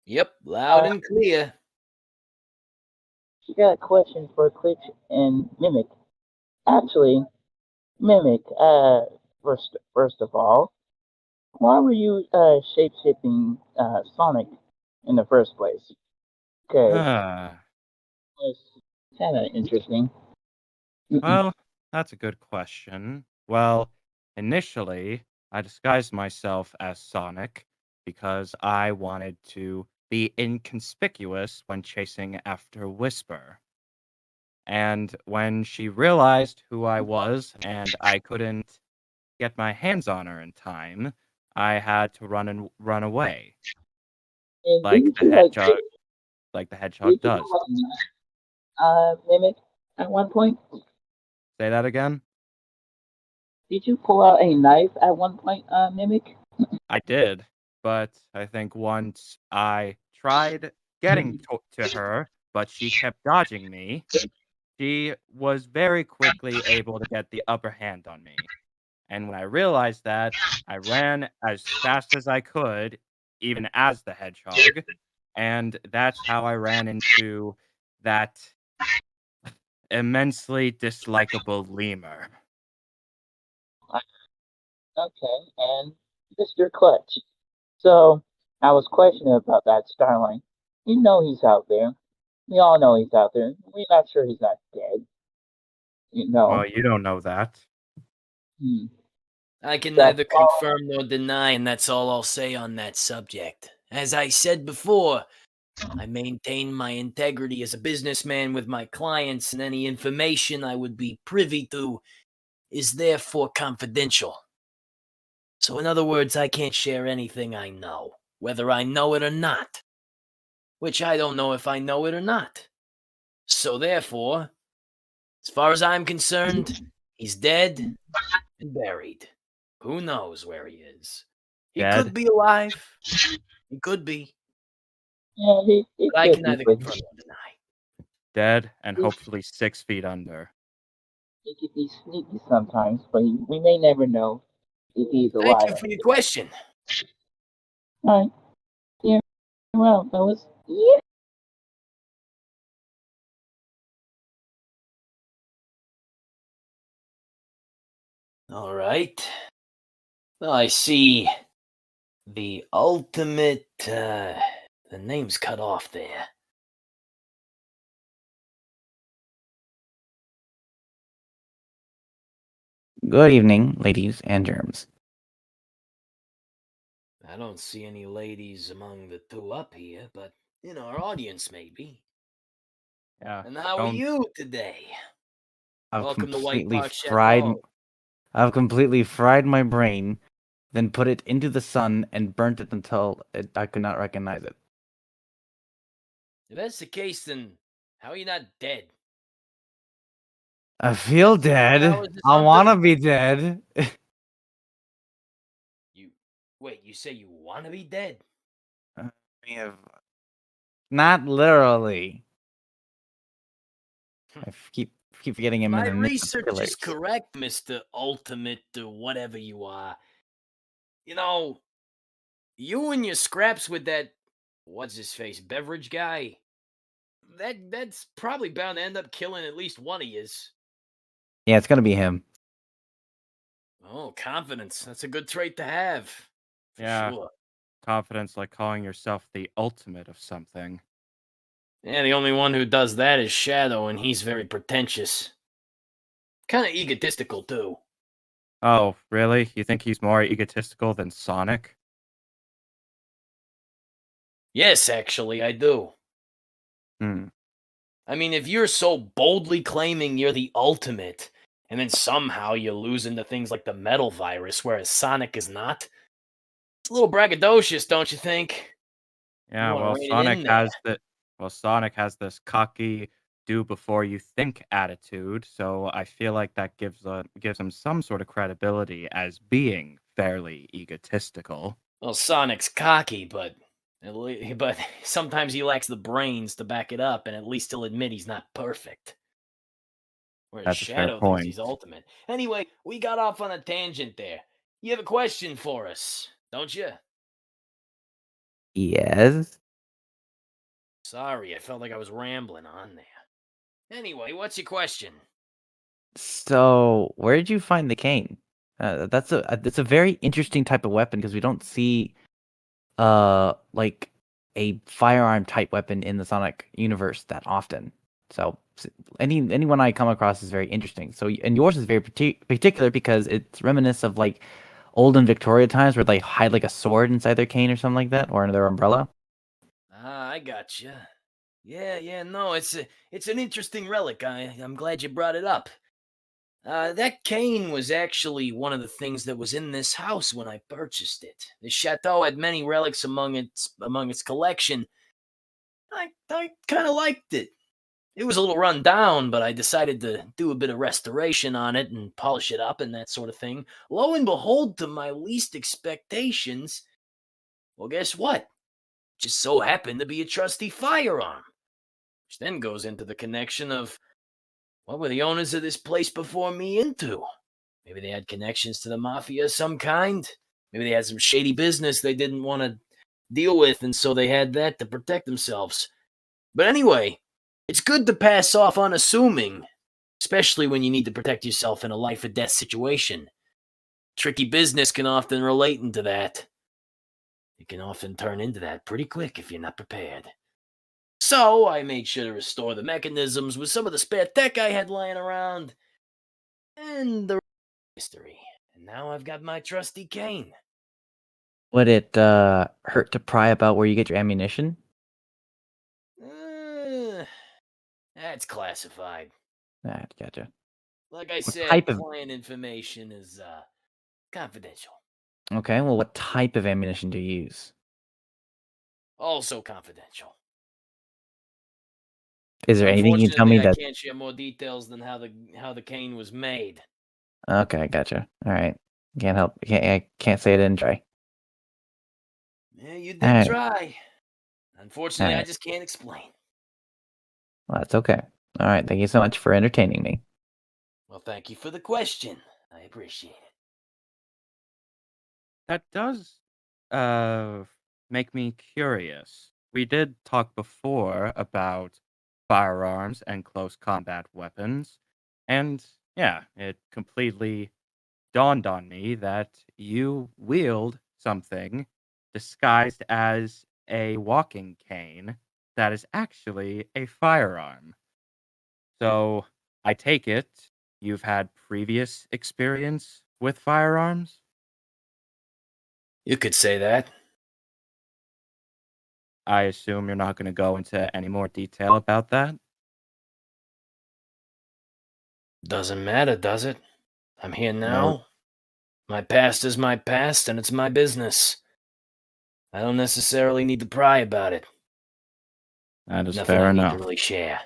Yep, loud and clear. I got a question for Glitch and Mimic. Actually, Mimic, first of all, why were you shape-shifting Sonic in the first place? Because Ah, it's kind of interesting. Mm-mm. well, that's a good question. Well, initially, I disguised myself as Sonic because I wanted to be inconspicuous when chasing after Whisper. And when she realized who I was and I couldn't get my hands on her in time, I had to run away, And like didn't the you hedgehog, like the hedgehog did you does. Mimic, at one point? Say that again? Did you pull out a knife at one point, Mimic? I did, but I think once I tried getting to her, but she kept dodging me, she was very quickly able to get the upper hand on me. And when I realized that, I ran as fast as I could, even as the hedgehog, and that's how I ran into that immensely dislikable lemur. Okay, and Mr. Clutch. So, I was questioning about that Starling. You know he's out there. We all know he's out there. We're not sure he's not dead. You know. Well, you don't know that. Hmm. I can That's neither confirm nor deny, and that's all I'll say on that subject. As I said before, I maintain my integrity as a businessman with my clients, and any information I would be privy to is therefore confidential. So, in other words, I can't share anything I know, whether I know it or not. Which I don't know if I know it or not. So, therefore, as far as I'm concerned, he's dead and buried. Who knows where he is? He could Dead? be alive. He could be. Yeah, he But I could can be, neither but confirm nor deny. Dead and hopefully 6 feet under. he could be sneaky sometimes, but we may never know if he's Thank alive. you for your question. Alright. Yeah, well, fellas. Yeah. All right. Well, I see the ultimate. The name's cut off there. Good evening, ladies and germs. I don't see any ladies among the two up here, but in our audience, maybe. Yeah. And how are you today? Welcome to White Park Chateau. I've completely fried my brain, then put it into the sun and burnt it until I could not recognize it. If that's the case, then how are you not dead? I feel dead. hours or I want to something? be dead. Wait, you say you want to be dead? Not literally. I keep forgetting him in My the midst of research is pillars. correct, Mr. Ultimate or whatever you are. You know, you and your scraps with that what's his face beverage guy. That's probably bound to end up killing at least one of yous. Yeah, it's gonna be him. Oh, confidence. That's a good trait to have. For Yeah. sure. Confidence like calling yourself the ultimate of something. Yeah, the only one who does that is Chateau, and he's very pretentious. Kind of egotistical, too. Oh, really? You think he's more egotistical than Sonic? Yes, actually, I do. Hmm. I mean, if you're so boldly claiming you're the ultimate, and then somehow you're losing to things like the metal virus, whereas Sonic is not, it's a little braggadocious, don't you think? You Yeah, want to well, rein it in there. Sonic has this cocky do before you think attitude, so I feel like that gives him some sort of credibility as being fairly egotistical. Well, Sonic's cocky, but but sometimes he lacks the brains to back it up, and at least he'll admit he's not perfect. Whereas That's a fair Chateau thinks point. he's ultimate. Anyway, we got off on a tangent there. You have a question for us, don't you? Yes. Sorry, I felt like I was rambling on there. Anyway, what's your question? So, where did you find the cane? That's a very interesting type of weapon because we don't see like a firearm type weapon in the Sonic universe that often. So anyone I come across is very interesting. So and yours is very particular because it's reminiscent of like olden Victoria times where they hide like a sword inside their cane or something like that, or in their umbrella. Ah, I gotcha. Yeah, no, it's an interesting relic. I'm glad you brought it up. That cane was actually one of the things that was in this house when I purchased it. The chateau had many relics among its collection. I kind of liked it. It was a little run down, but I decided to do a bit of restoration on it and polish it up and that sort of thing. Lo and behold, to my least expectations, well, guess what? Just so happened to be a trusty firearm. Which then goes into the connection of what were the owners of this place before me into? Maybe they had connections to the mafia of some kind. Maybe they had some shady business they didn't want to deal with, and so they had that to protect themselves. But anyway, it's good to pass off unassuming, especially when you need to protect yourself in a life or death situation. Tricky business can often relate into that. It can often turn into that pretty quick if you're not prepared. So I made sure to restore the mechanisms with some of the spare tech I had lying around, and the history. And now I've got my trusty cane. Would it hurt to pry about where you get your ammunition? That's classified. Ah, gotcha. Like I What said, type of? client information is confidential. Okay, well, what type of ammunition do you use? Also confidential. Is there anything you can tell me Unfortunately, I that? can't share more details than how the cane was made. Okay, gotcha. All right, can't help. I can't say I didn't try. Yeah, you All did right, try. all Unfortunately, I right. just can't explain. Well, that's okay. All right, thank you so much for entertaining me. Well, thank you for the question. I appreciate it. That does make me curious. We did talk before about firearms and close combat weapons, and yeah, it completely dawned on me that you wield something disguised as a walking cane that is actually a firearm. So I take it you've had previous experience with firearms? You could say that. I assume you're not going to go into any more detail about that? Doesn't matter, does it? I'm here No, now. My past is my past, and it's my business. I don't necessarily need to pry about it. that is Nothing fair I need to enough. really share.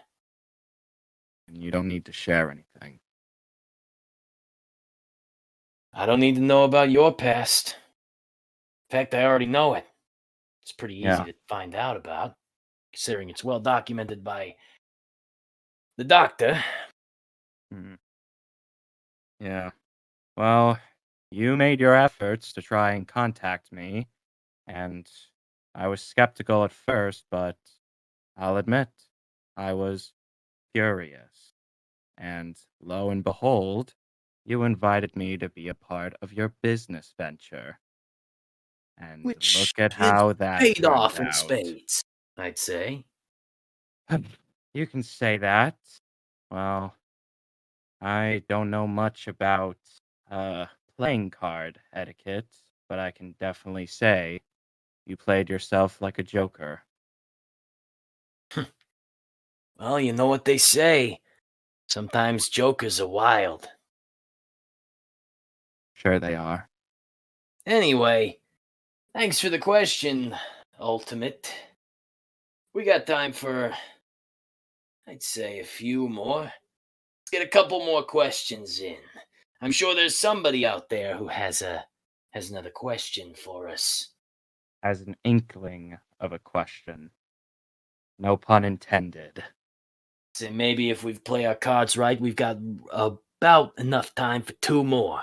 And you don't need to share anything. I don't need to know about your past. In fact, I already know it. It's pretty easy Yeah. to find out about, considering it's well documented by the doctor. Mhm. Yeah. Well, you made your efforts to try and contact me, and I was skeptical at first, but I'll admit, I was curious. And lo and behold, you invited me to be a part of your business venture. And Which look at it's how that paid turned off in out. spades, I'd say. You can say that. Well, I don't know much about uh, playing card etiquette, but I can definitely say you played yourself like a joker. Well, you know what they say. Sometimes jokers are wild. Sure they are. Anyway, thanks for the question, Ultimate. We got time for, I'd say, a few more. Let's get a couple more questions in. I'm sure there's somebody out there who has another question for us. As an inkling of a question. No pun intended. So maybe if we play our cards right, we've got about enough time for two more,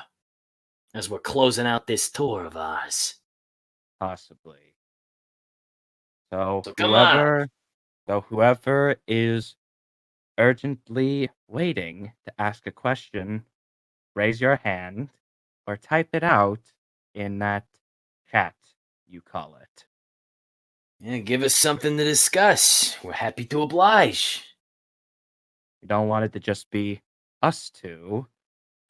as we're closing out this tour of ours. Possibly. So So come on. whoever is urgently waiting to ask a question, raise your hand or type it out in that chat, you call it. Yeah, give us something to discuss. We're happy to oblige. We don't want it to just be us two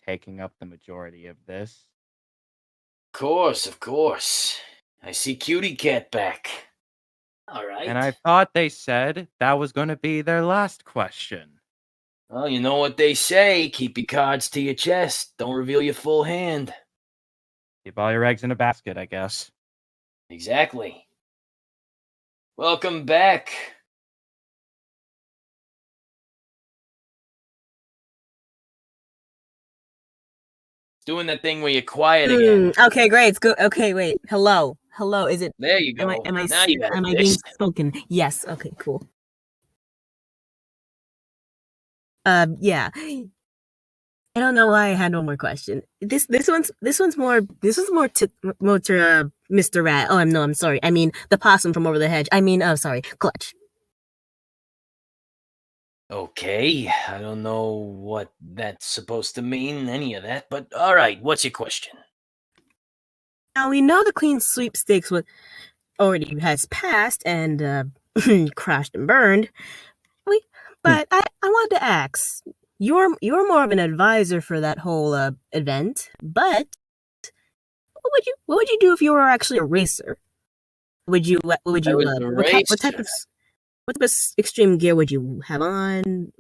taking up the majority of this. Of course. I see Cutie Cat back. All right. And I thought they said that was going to be their last question. Well, you know what they say. Keep your cards to your chest. Don't reveal your full hand. Keep all your eggs in a basket, I guess. Exactly. Welcome back. Doing that thing where you're quiet again. Okay, great. It's good. Okay, wait. Hello. Is it? There you Am I? go. Am I? Now you got it Am I being fixed. spoken? Yes. Okay. Cool. Yeah. I don't know why I had one more question. This one's more to Mr. Rat. Oh, I'm sorry. I mean the possum from over the hedge. I mean, sorry, Clutch. Okay, I don't know what that's supposed to mean, any of that, but alright, what's your question? Now we know the Clean Sweepstakes already has passed and crashed and burned. But I wanted to ask. You're more of an advisor for that whole event, but what would you do if you were actually a racer? What would I you was a racer. what type of extreme gear would you have on?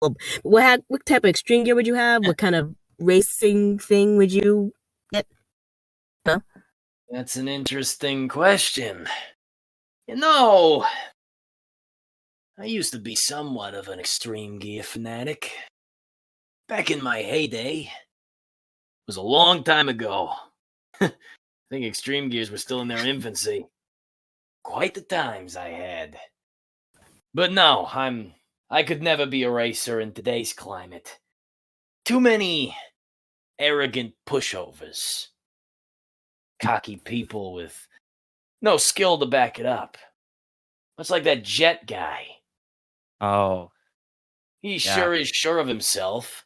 What type of extreme gear would you have? What kind of racing thing would you get? Huh? That's an interesting question. You know, I used to be somewhat of an extreme gear fanatic. Back in my heyday. It was a long time ago. I think extreme gears were still in their infancy. Quite the times I had. But no, I could never be a racer in today's climate. Too many arrogant pushovers. Cocky people with no skill to back it up. Much like that Jet guy. Oh, He yeah. sure is sure of himself.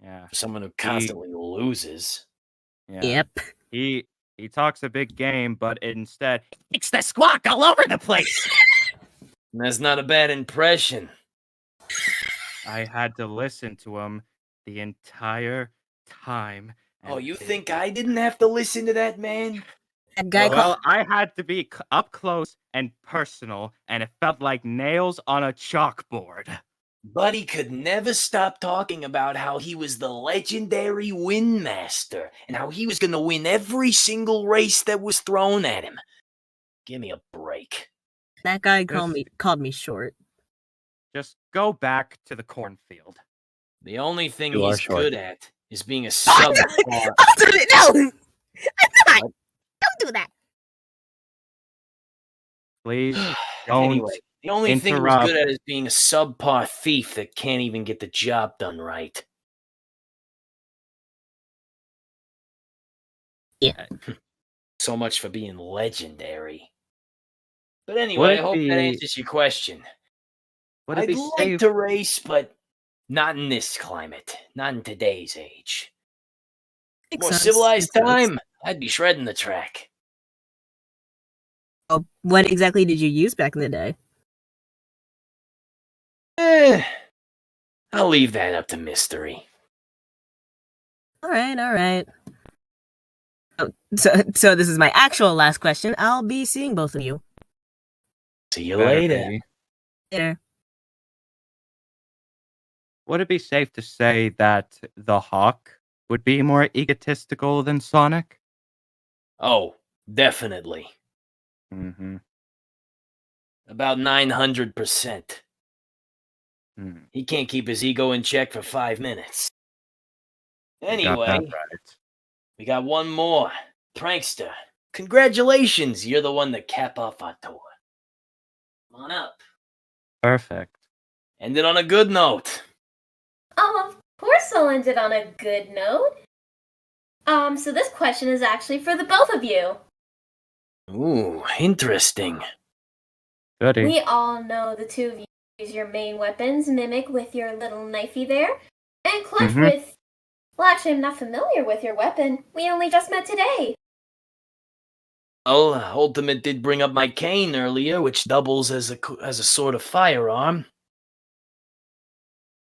Yeah. For someone who constantly loses. Yeah. Yep. He talks a big game, but instead makes the squawk all over the place. And that's not a bad impression. I had to listen to him the entire time. Oh, you think I didn't have to listen to that man? That guy Well, I had to be up close and personal, and it felt like nails on a chalkboard. Buddy could never stop talking about how he was the legendary win master and how he was going to win every single race that was thrown at him. Give me a break. That guy called me short. Just go back to the cornfield. The only thing You are he's short. good at is being a subpar. No! I'm not! Don't do that! Please don't Anyway, the only thing he was interrupt. good at is being a subpar thief that can't even get the job done right. Yeah. So much for being legendary. But anyway, Would I it hope that be- answers your question. Would it I'd be like safe? to race, but not in this climate. Not in today's age. Makes More sense, civilized makes sense. time, I'd be shredding the track. Oh, what exactly did you use back in the day? I'll leave that up to mystery. All right. Oh, so this is my actual last question. I'll be seeing both of you See you Better later. be. later. Would it be safe to say that the Hawk would be more egotistical than Sonic? Oh, definitely. Mm-hmm. About 900%. He can't keep his ego in check for 5 minutes. You got Anyway, that right. we got one more. Prankster. Congratulations, you're the one to cap off our tour. Come on up. Perfect. End it on a good note. Of course I'll end it on a good note. So this question is actually for the both of you. Ooh, interesting. Goody. We all know the two of you use your main weapons, Mimic with your little knifey there, and Clutch Mhm. with... Well, actually, I'm not familiar with your weapon. We only just met today. Well, Ultimate did bring up my cane earlier, which doubles as a sort of firearm.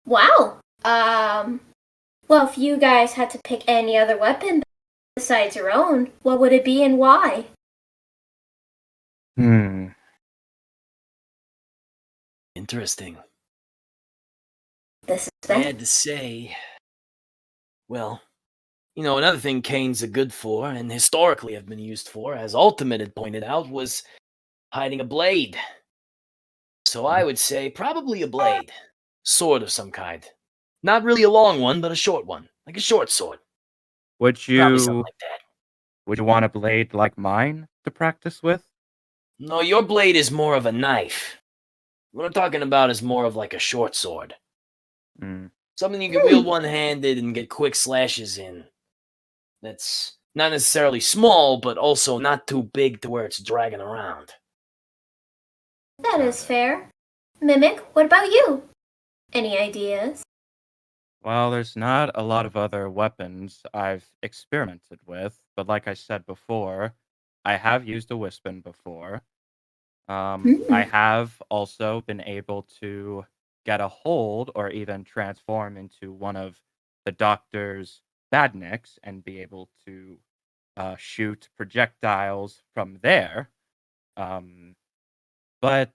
Wow. Well, if you guys had to pick any other weapon besides your own, what would it be and why? Interesting. This I had to say, well, you know, another thing canes are good for, and historically have been used for, as Ultimate had pointed out, was hiding a blade. So I would say probably a blade. Sword of some kind. Not really a long one, but a short one. Like a short sword. Would Probably something you like that. would you want a blade like mine to practice with? No, your blade is more of a knife. What I'm talking about is more of like a short sword. Mm. Something you can wield one-handed and get quick slashes in. That's not necessarily small, but also not too big to where it's dragging around. That is fair. Mimic, what about you? Any ideas? Well, there's not a lot of other weapons I've experimented with, but like I said before, I have used a Wispin before. I have also been able to get a hold or even transform into one of the doctor's badniks and be able to shoot projectiles from there. Um, but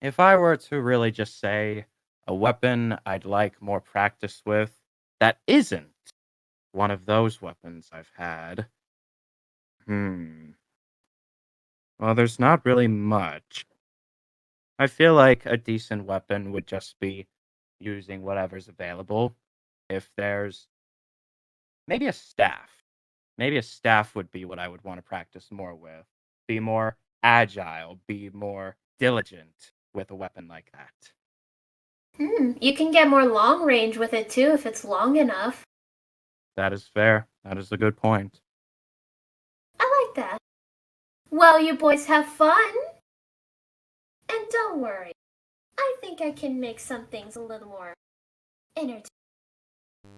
if I were to really just say a weapon I'd like more practice with that isn't one of those weapons I've had. Well, there's not really much. I feel like a decent weapon would just be using whatever's available. If there's maybe a staff. Maybe a staff would be what I would want to practice more with. Be more agile, be more diligent with a weapon like that. You can get more long range with it too if it's long enough. That is fair. That is a good point. I like that. Well, you boys have fun. And don't worry. I think I can make some things a little more entertaining.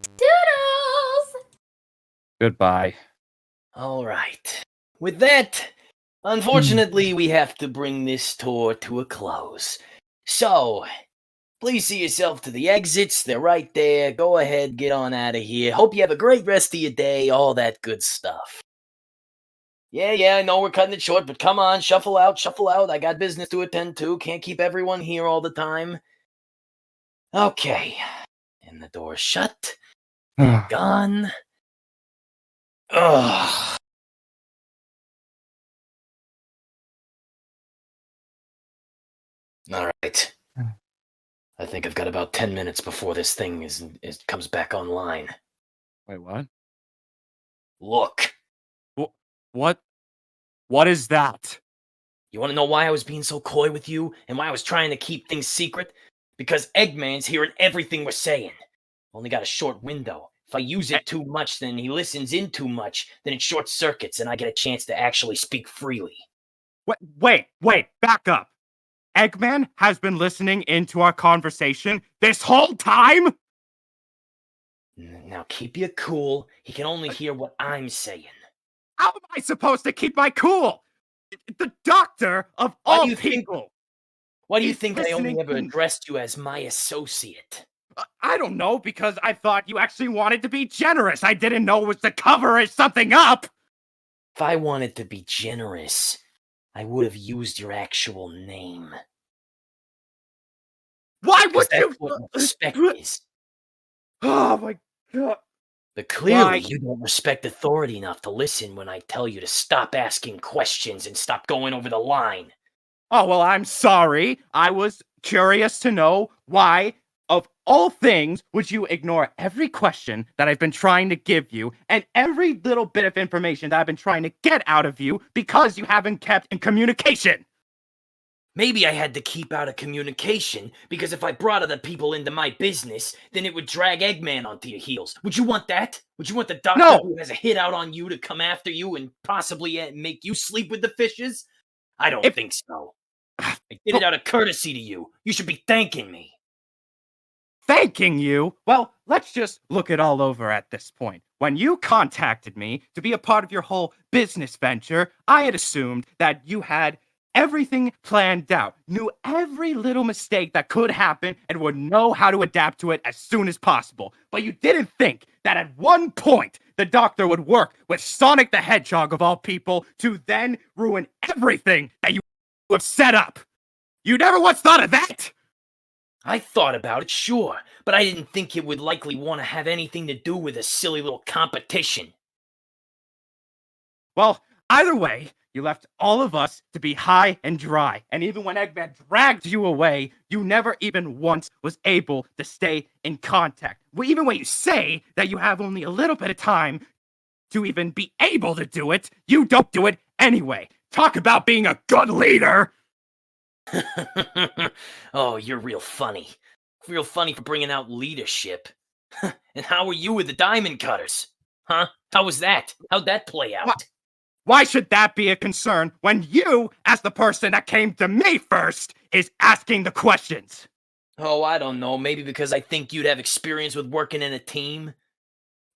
Doodles! Goodbye. All right. With that, unfortunately, we have to bring this tour to a close. So, please see yourself to the exits. They're right there. Go ahead, get on out of here. Hope you have a great rest of your day. All that good stuff. Yeah, I know we're cutting it short, but come on, shuffle out, shuffle out. I got business to attend to. Can't keep everyone here all the time. Okay. And the door's shut. Gone. Ugh. All right. I think I've got about 10 minutes before this thing comes back online. Wait, what? Look. What? What is that? You want to know why I was being so coy with you and why I was trying to keep things secret? Because Eggman's hearing everything we're saying. Only got a short window. If I use it too much, then he listens in too much, then it short circuits and I get a chance to actually speak freely. Wait, back up. Eggman has been listening into our conversation this whole time? Now keep your cool. He can only hear what I'm saying. How am I supposed to keep my cool? The doctor of all people. Why do you think I only ever addressed you as my associate? I don't know, because I thought you actually wanted to be generous. I didn't know it was to cover something up. If I wanted to be generous, I would have used your actual name. Why would that's you? What respect is. Oh my god. But clearly, you don't respect authority enough to listen when I tell you to stop asking questions and stop going over the line. Oh, well, I'm sorry. I was curious to know why, of all things, would you ignore every question that I've been trying to give you and every little bit of information that I've been trying to get out of you because you haven't kept in communication? Maybe I had to keep out of communication because if I brought other people into my business, then it would drag Eggman onto your heels. Would you want that? Would you want the doctor who has a hit out on you to come after you and possibly make you sleep with the fishes? I don't think so. I did it out of courtesy to you. You should be thanking me. Thanking you? Well, let's just look it all over at this point. When you contacted me to be a part of your whole business venture, I had assumed that you had everything planned out, knew every little mistake that could happen, and would know how to adapt to it as soon as possible. But you didn't think that at one point the doctor would work with Sonic the Hedgehog of all people to then ruin everything that you have set up. You never once thought of that? I thought about it, sure, but I didn't think it would likely want to have anything to do with a silly little competition. Well, either way, You left all of us to be high and dry. And even when Eggman dragged you away, you never even once was able to stay in contact. Well, even when you say that you have only a little bit of time to even be able to do it, you don't do it anyway. Talk about being a good leader! Oh, you're real funny. Real funny for bringing out leadership. And how were you with the diamond cutters? Huh? How was that? How'd that play out? Why should that be a concern when you, as the person that came to me first, is asking the questions? Oh, I don't know. Maybe because I think you'd have experience with working in a team?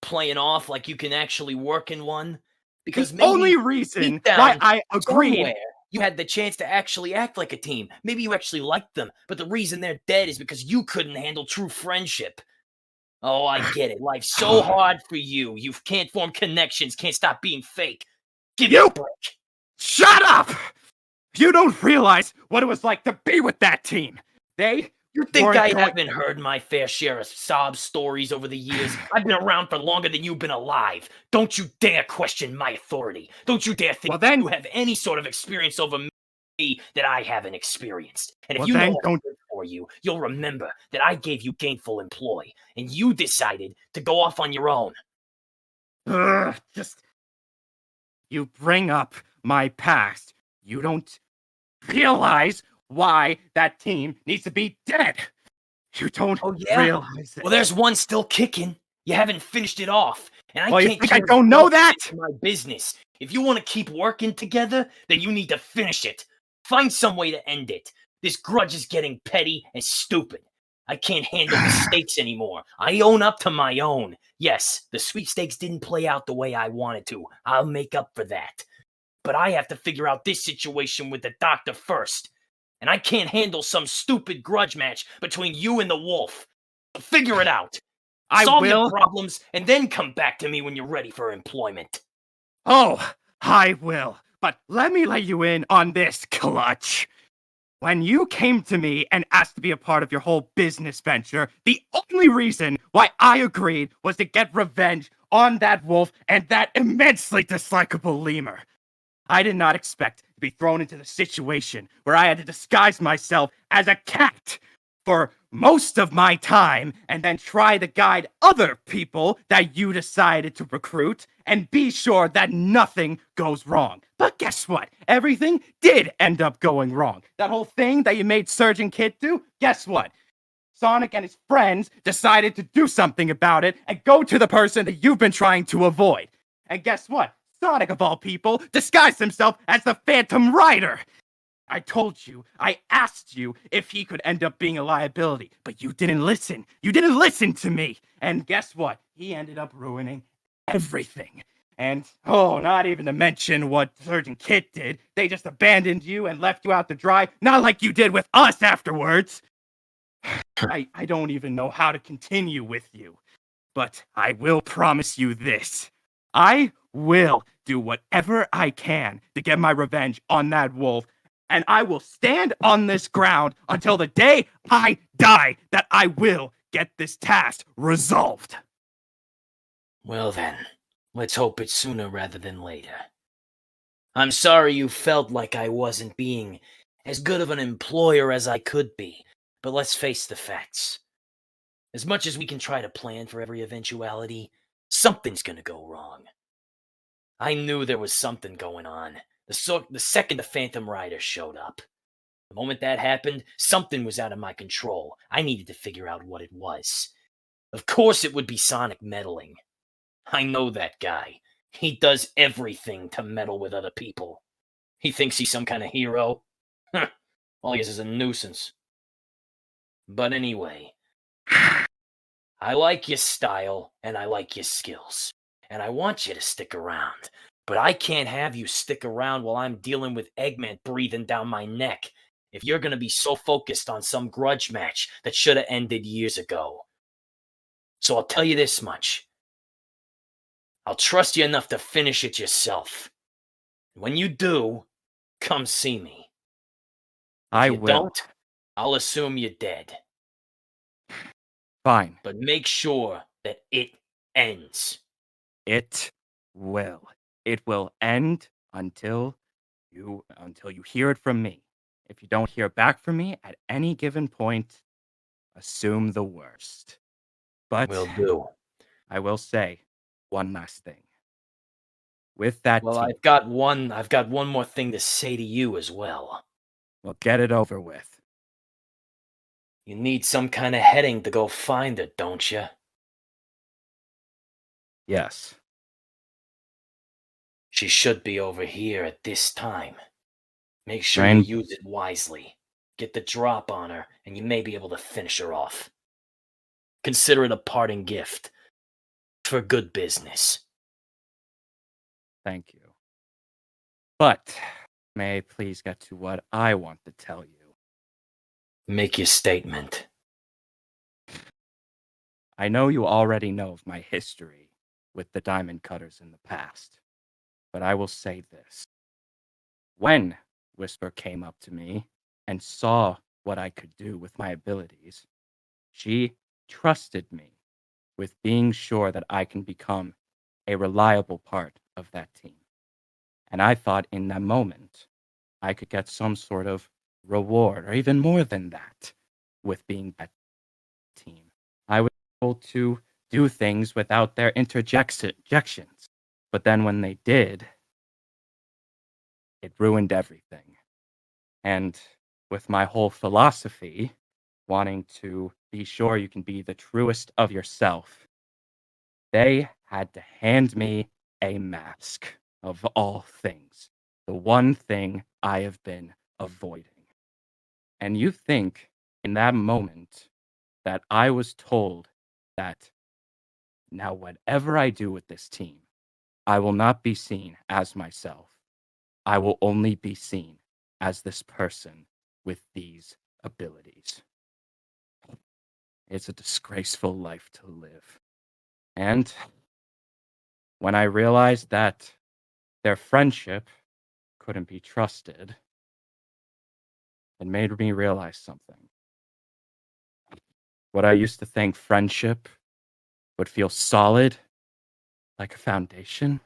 Playing off like you can actually work in one? Because The maybe only reason deep down why I agreed. somewhere you had the chance to actually act like a team. Maybe you actually liked them, but the reason they're dead is because you couldn't handle true friendship. Oh, I get it. Life's so hard for you. You can't form connections, can't stop being fake. Give you a break. Shut up! You don't realize what it was like to be with that team. You think weren't I going- haven't heard my fair share of sob stories over the years? I've been around for longer than you've been alive. Don't you dare question my authority. Don't you dare think you have any sort of experience over me that I haven't experienced. And if Well, you know then what's good for you, you'll remember that I gave you gainful employ, and you decided to go off on your own. You bring up my past. You don't realize why that team needs to be dead. You don't realize it. Well, there's one still kicking. You haven't finished it off. And I Well, you can't think I care don't if know you that? it's my business. If you want to keep working together, then you need to finish it. Find some way to end it. This grudge is getting petty and stupid. I can't handle mistakes anymore. I own up to my own. Yes, the sweepstakes didn't play out the way I wanted to. I'll make up for that. But I have to figure out this situation with the doctor first. And I can't handle some stupid grudge match between you and the wolf. So figure it out. I Solve will. your problems and then come back to me when you're ready for employment. Oh, I will. But let me let you in on this, Clutch. When you came to me and asked to be a part of your whole business venture, the only reason why I agreed was to get revenge on that wolf and that immensely dislikable lemur. I did not expect to be thrown into the situation where I had to disguise myself as a cat for most of my time and then try to guide other people that you decided to recruit and be sure that nothing goes wrong. But guess what? Everything did end up going wrong. That whole thing that you made Surgeon Kid do, guess what? Sonic and his friends decided to do something about it and go to the person that you've been trying to avoid. And guess what? Sonic, of all people, disguised himself as the Phantom Rider. I told you, I asked you if he could end up being a liability, but you didn't listen. You didn't listen to me. And guess what? He ended up ruining everything. And, not even to mention what Surgeon Kit did. They just abandoned you and left you out to dry, not like you did with us afterwards. I don't even know how to continue with you. But I will promise you this. I will do whatever I can to get my revenge on that wolf, and I will stand on this ground until the day I die that I will get this task resolved. Well then, let's hope it's sooner rather than later. I'm sorry you felt like I wasn't being as good of an employer as I could be, but let's face the facts. As much as we can try to plan for every eventuality, something's gonna go wrong. I knew there was something going on the second the Phantom Rider showed up. The moment that happened, something was out of my control. I needed to figure out what it was. Of course it would be Sonic meddling. I know that guy. He does everything to meddle with other people. He thinks he's some kind of hero. All he is a nuisance. But anyway, I like your style and I like your skills. And I want you to stick around. But I can't have you stick around while I'm dealing with Eggman breathing down my neck if you're going to be so focused on some grudge match that should have ended years ago. So I'll tell you this much. I'll trust you enough to finish it yourself. When you do, come see me. I If you will. don't, I'll assume you're dead. Fine. But make sure that it ends. It will. It will end until until you hear it from me. If you don't hear back from me at any given point, assume the worst. But Will do. I will say one last thing. With that Well, team, I've got one more thing to say to you as well. well, get it over with. You need some kind of heading to go find her, don't you? Yes. She should be over here at this time. Make sure Rain- you use it wisely. Get the drop on her, and you may be able to finish her off. Consider it a parting gift. For good business. Thank you. But may I please get to what I want to tell you? Make your statement. I know you already know of my history with the diamond cutters in the past, but I will say this. When Whisper came up to me and saw what I could do with my abilities, she trusted me with being sure that I can become a reliable part of that team. And I thought in that moment I could get some sort of reward, or even more than that, with being that team. I was able to do things without their interjections. But then when they did, it ruined everything. And with my whole philosophy, wanting to be sure you can be the truest of yourself, they had to hand me a mask of all things. The one thing I have been avoiding. And you think in that moment that I was told that now whatever I do with this team, I will not be seen as myself. I will only be seen as this person with these abilities. It's a disgraceful life to live. And when I realized that their friendship couldn't be trusted, it made me realize something. What I used to think friendship would feel solid, like a foundation,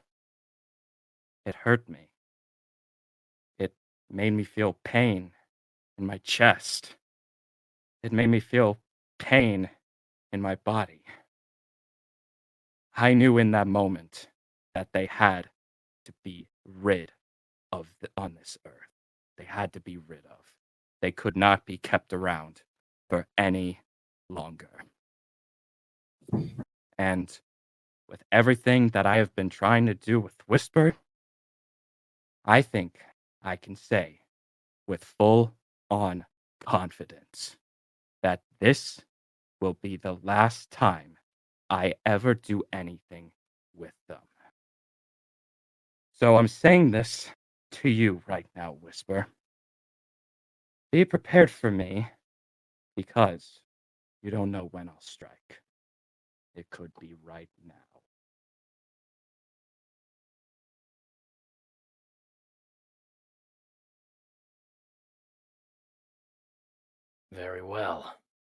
it hurt me. It made me feel pain in my chest. It made me feel pain in my body. I knew in that moment that they had to be rid of on this earth. They had to be rid of. They could not be kept around for any longer. And with everything that I have been trying to do with Whisper, I think I can say with full on confidence that this will be the last time I ever do anything with them. So I'm saying this to you right now, Whisper. Be prepared for me because you don't know when I'll strike. It could be right now. Very well.